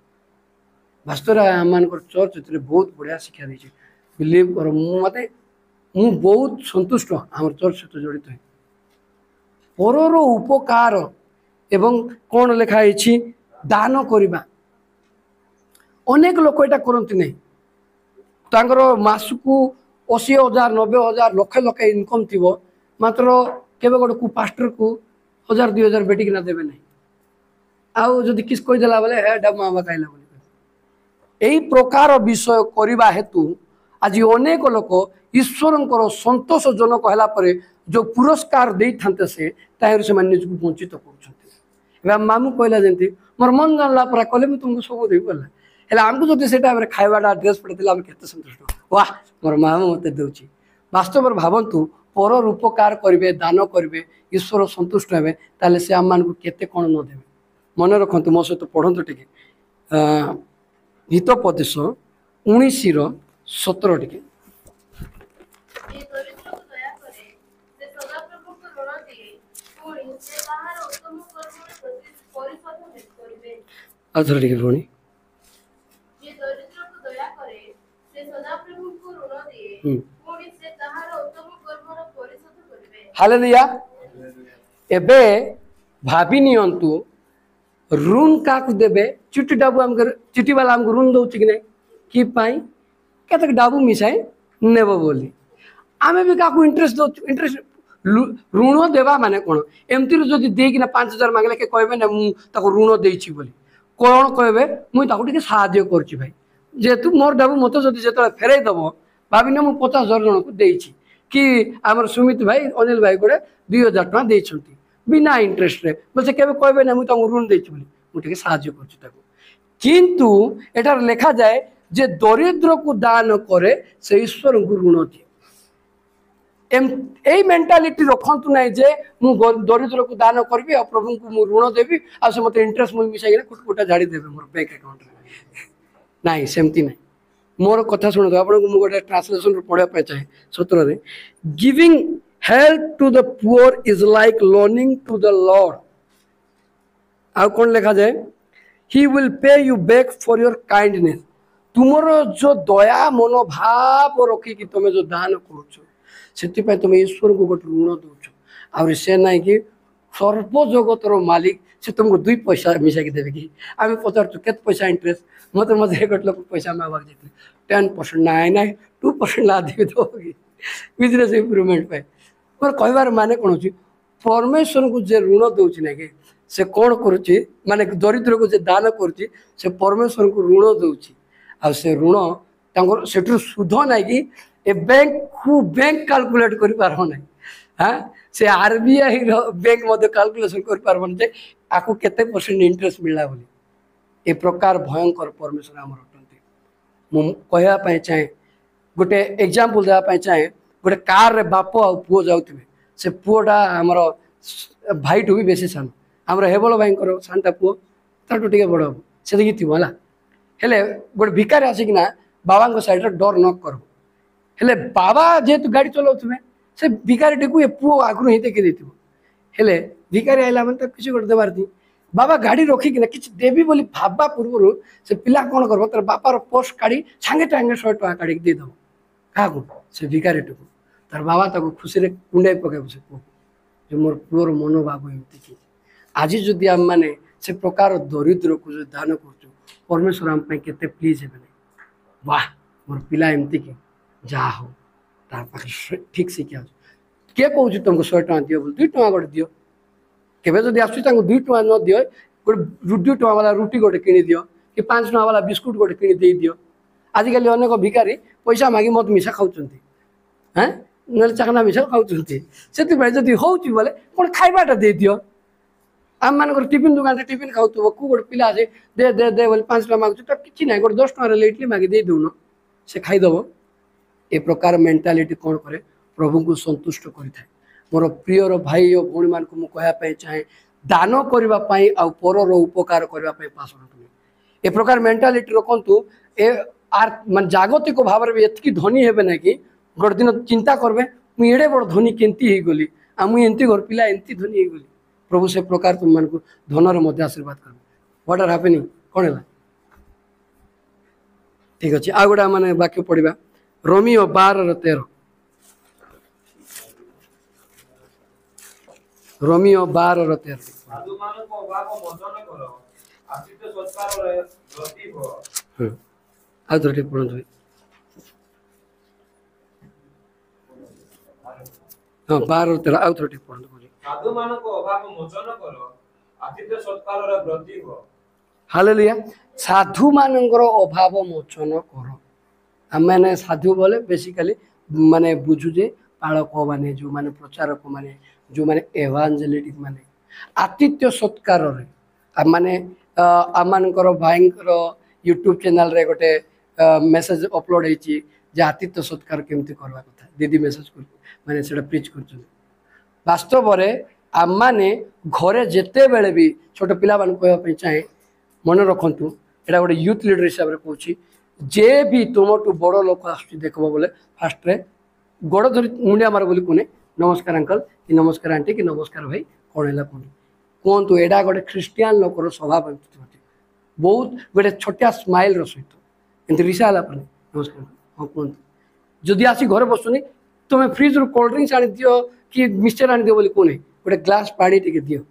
वास्तव आम मान चर्च बहुत बढ़िया शिक्षा देती बिलीव कर मत मु बहुत संतुष्ट आम चर्च सहित जड़ित है परर उपकार एवं कौन लिखाई दान करवा अनेक लोक यहाँ करती नहीं तांकर मासकू 80,000 90,000 लक्ष लक्ष इनकम थी मात्र केवे गोटे को पास्टर को 1,000-2,000 बेटिक ना देवे नहीं आउ जदि किस कहीदेला बोले हे डमा कहला यही प्रकार विषय करने हेतु आज अनेक लोक ईश्वर संतोषजनक है जो पुरस्कार दे था से से निजक वंचित कर मामू कहला जमी मोर मन जानला पर कले मुझे तुमको सब देवी बोला हेल्ला आमको जब से टाइम खावाटा ड्रेस पड़े आम के सन्तुष्ट वाह मोर मामू मत दूसरी वास्तव भावतु पर उपकार करेंगे दान करेंगे ईश्वर संतुष्ट हे ताले से आम मानक केते कौन न देवे मन रखु मो सहित पढ़ंतु टिके हितोपदेश 19:17 टिके आउथरे टिके भणी हालेलुया एबे भाभी नियंतु ऋण का देवे चिट्ठी डाबू आम चिट्ठी वाला आमको ऋण दौर कि नहीं कि केतक डाबू मिसाई नेब बोली आम भी क्या इंटरेस्ट दौ इंटरेस्ट ऋण देवा माने कौन एमती जदि देकिना 5,000 मांगले के कहबे ना मुझे ऋण देछि बोली कौन कहबे मुझे साहाय्य करछि भाई जेहेतु मोर डाबू मत जदि जो फेरई दब भाविना मुझे 50,000 जन को देछि कि आमर सुमित भाई अनिल भाई गोटे 2,000 टଙ୍କା देछंती बिना इंटरेस्ट रे बसे केबे कहबे ना मुझे ऋण देछि बोली मुझे साहाय्य करछु किंतु एटार लेखा जाए जे दरिद्र को दान करे से ईश्वर को ऋण दिए ए मेंटालिटी रखंतु नहीं जे मु दरिद्र को दान करबी आ प्रभु को मु ऋण देबी आ से मते इंटरेस्ट मु मिसाई कुटा झाड़ी देबे मोर बैंक अकाउंट रे नहीं सेमती नहीं मोर कथा सुन तो आपन को मु गोटे ट्रांसलेशन रो पढा पे चाहे सूत्र रे giving help to the poor is like loaning to the Lord आ कोन लिखा जाए he will pay you back for your kindness तुमरो जो दया मनोभाव रखी कि तुम जो दान करुछ से तुम ईश्वर को गोटे ऋण दौच आउ से ना कि सर्वजगतर मालिक से तुमको 2 पैसा मिसाई देवे कि आम पचार के पैसा इंटरेस्ट मत मजे गोटे लोग पैसा मांगवा जाते 10% नाई ना 2% ला देवी दे बिजनेस इम्प्रूवमेंट पे मोर कहबार माने कौन हो परमेश्वर को जे ऋण दौर ना कि से कौन करुच्ची माने दरिद्र को जे दान करुच्ची से परमेश्वर को ऋण दौर आ से ऋण से सुध ना कि ए बैंक कैलकुलेट कर पारब ना हाँ से आरबीआई बैंक कैलकुलेशन कर पारब ना आपको केते परसेंट इंटरेस्ट मिलला बोली ए प्रकार भयंकर परमेश्वर आमर अटंती मु कहवाई चाहे गोटे एग्जांपल देवाई चाहे गोटे कार रे बाप आ पुओ जाउथिबे से पुओटा आमर भाई टू भी बेसी सान आमर हेबल भाई सानटा पुओ ताटू टिके बड़ हम से देखी थी है हेले गोटे भिकारी आसिकिना बाबा साइड रे डर नक करब हेले बाबा जेहेतु गाड़ी चलाउथिबे से भिखारी को ये पुओ आगु ही देखी देथिबो हेले भिखारी आइला मन तो किसी गोटे देबार थी बाबा गाड़ी रखिकिना किसी देवी बोली भाबा पूर्व से पिला कौन कर तार बापार पर्स काढ़ी सांगे टांगे 100 टका काढ़ी देदेव क्या से भिखारी टू तार बाबा ताको खुशी रे कुंडे पकेब से पुओ जो मोर पुओर मनोभाव एमती कि आज जदि आम मैंने से प्रकार दरिद्र को जो दान कर परमेश्वर आम केते प्लीज हे वाह मोर पिला एमती कि जा हो तार पाखे ठीक शिक्षा किए कौन तुमको 100 टका दियो बोल 2 टका गोटे दियो केबे जदि आसुची 2 टका न दियो गोटे 2 टका वाला रुटी गोटे किनी दियो कि 5 टका वाला बिस्कुट गोटे किनी दे दियो आजिकल अनेक भिखारी पैसा मागी मत मिसा खाउचंती हैं नले चकना मिसा खाउचंती सेति भाई जदि होउची बोले कोन खाइबाटा दे दियो आम मान टिफिन दुकान टिफिन खाऊ को गोटे पिला आसे दे दे दे बोले 5 टका मागुच तो किछि ना गोटे 10 टका इडली मागी दे दउन से खाईदेव ए प्रकार मेंटालिटी कौन करे प्रभु को संतुष्ट करिथाय मोर प्रियर भाई और भौणी मान को मु कहया चाहे दान करने आ पर उपकार करने पास ए प्रकार मेंटालिटी रखु ए आर मान जागतिक भाव में एतकी धनी हेबे ना कि गोटे दिन चिंता करबे मुझे एडे बड़ धनी केंती ही गली आ मुझे एंती घर पिला एंती धनी ही गली प्रभु से प्रकार तुम मान को धनर मध्य आशीर्वाद कर व्हाट आर हैपनिंग कौन है ठीक अच्छे आ गोटा माने वाक्य पढ़ा रोमियो 12:13 रोमियो 12:13 साधुमानଙ୍କ ଅଭାବ ମୋଚନ କର ଆଶିଷ ସତ୍କାରରେ ବ୍ରତୀ ହୁଅ ଆଉ ଥରେ ଟିକେ ପଢ଼ନ୍ତୁ हाँ 12:13 ଆଉ ଥରେ ଟିକେ ପଢ଼ନ୍ତୁ ସାଧୁମାନଙ୍କ ଅଭାବ ମୋଚନ କର ଆଶିଷ ସତ୍କାରରେ ବ୍ରତୀ ହୁଅ हालेलुया साधु मानकर अभाव मोचन कर आम मैंने साधु बोले बेसिकली माने बुझुजे पालक माने जो माने प्रचारक माने जो माने एवांजेलिटिक माने आतिथ्य सत्कार माने आम मानकर भाईंकर यूट्यूब चैनल रे गोटे मेसेज अपलोड होती जे आतिथ्य सत्कार केमती करवा कथा दीदी मेसेज कर माने सेटा प्रिच कर वास्तव रे आम माने घरे जेते बेले भी छोट पिला मान कहबा चाहे मन रखु एटा गोटे यूथ लीडर हिसाब से कहूँ जे भी तुम टू बड़ लोक आस देख बोले फास्ट रे गोड़ धरी मुंडिया मार बोली कहने नमस्कार अंकल कि नमस्कार आंटी कि नमस्कार भाई कौन है कहतु एटा गोटे ख्रीस्टियान लोकर स्वभाव बहुत गोटे छोटिया स्माइल सहित एमती रिसा है नमस्कार हाँ कहतु जदि आसी घर बसुनी तुम्हें फ्रिज रू कोल्ड ड्रिंक्स आनी दियो कि मिक्सचर आनी दियो बोली कहने गोटे ग्लास पानी टे दियो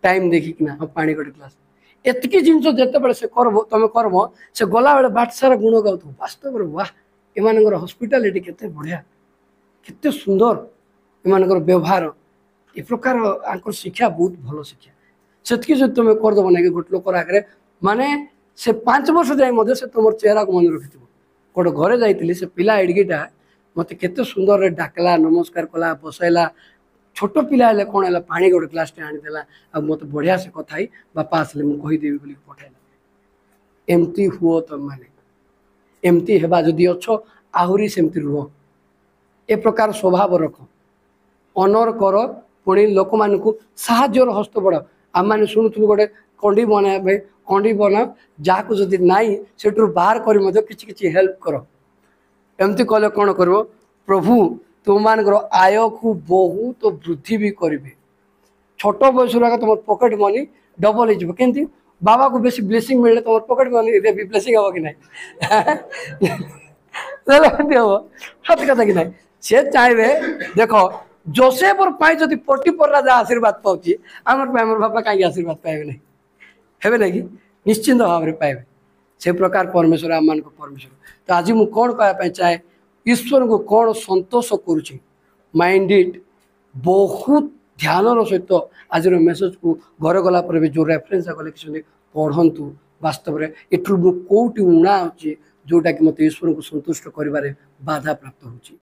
टाइम देखिकिना हाँ पानी गोटे ग्लास एतकी जिन जिते से करब तुम करब से गला बेले बाट सारा गुण गाँव वास्तव में वाह एम हस्पिटालिटी केते बढ़िया केते सुंदर एम व्यवहार ए प्रकार आंकर शिक्षा बहुत भल शिक्षा से जो तुम करदेव ना कि गोटे लोक आगे माने से 5 वर्ष जाए से तुम चेहरा को मन रखि गोटे घरे जाइली से पिला एडगिटा मत केते सुंदर डाकला नमस्कार कला बसैला छोट पिला हेले कौन है पानी गोटे ग्लासटे आनीदेला आ मत बढ़िया से कथा बापा आसले मुझे कहीदेवी बोली पठेला एमती हुओ तुम मैंने एमती हेबा जदि अच्छो आहरी सेमती रुह ए प्रकार स्वभाव रख अनर कर पुणी लोक मान साहाଯ୍ୟର हस्त बड़ आम मैंने शुणुलु गोटे कंडी बनाया कंडी बना जहाँ जदि नाई से बाहर कर कि हेल्प कर एमती कले कौन कर प्रभु तुम मान आय को बहुत वृद्धि भी करेंगे छोट बयस तुम पॉकेट मनी डबल होमती बाबा को बेसी ब्लेसिंग मिले तुम पॉकेट मनी भी ब्लेसिंग हम कि नहीं हम सत कथा कि नहीं से चाहिए देख जोसेफ और पाई जदि पोटिफर राजा आशीर्वाद पाऊँ आमर बापा कहीं आशीर्वाद पाइबे नहीं हेबे नहीं कि निश्चिंत भाव में पाइबे से प्रकार परमेश्वर आम मान परमेश्वर तो आज मुझे कौन कहवाई चाहे ईश्वर को कौन संतोष करुच्ची माइंडेड बहुत ध्यान सहित आज मेसेज को घर गला पर भी जो रेफरेन्स लिखिं पढ़ंतु वास्तव में एठू मुझे कौटी उणा अच्छे जोटा कि मत ईश्वर को संतुष्ट कर बाधा प्राप्त होची।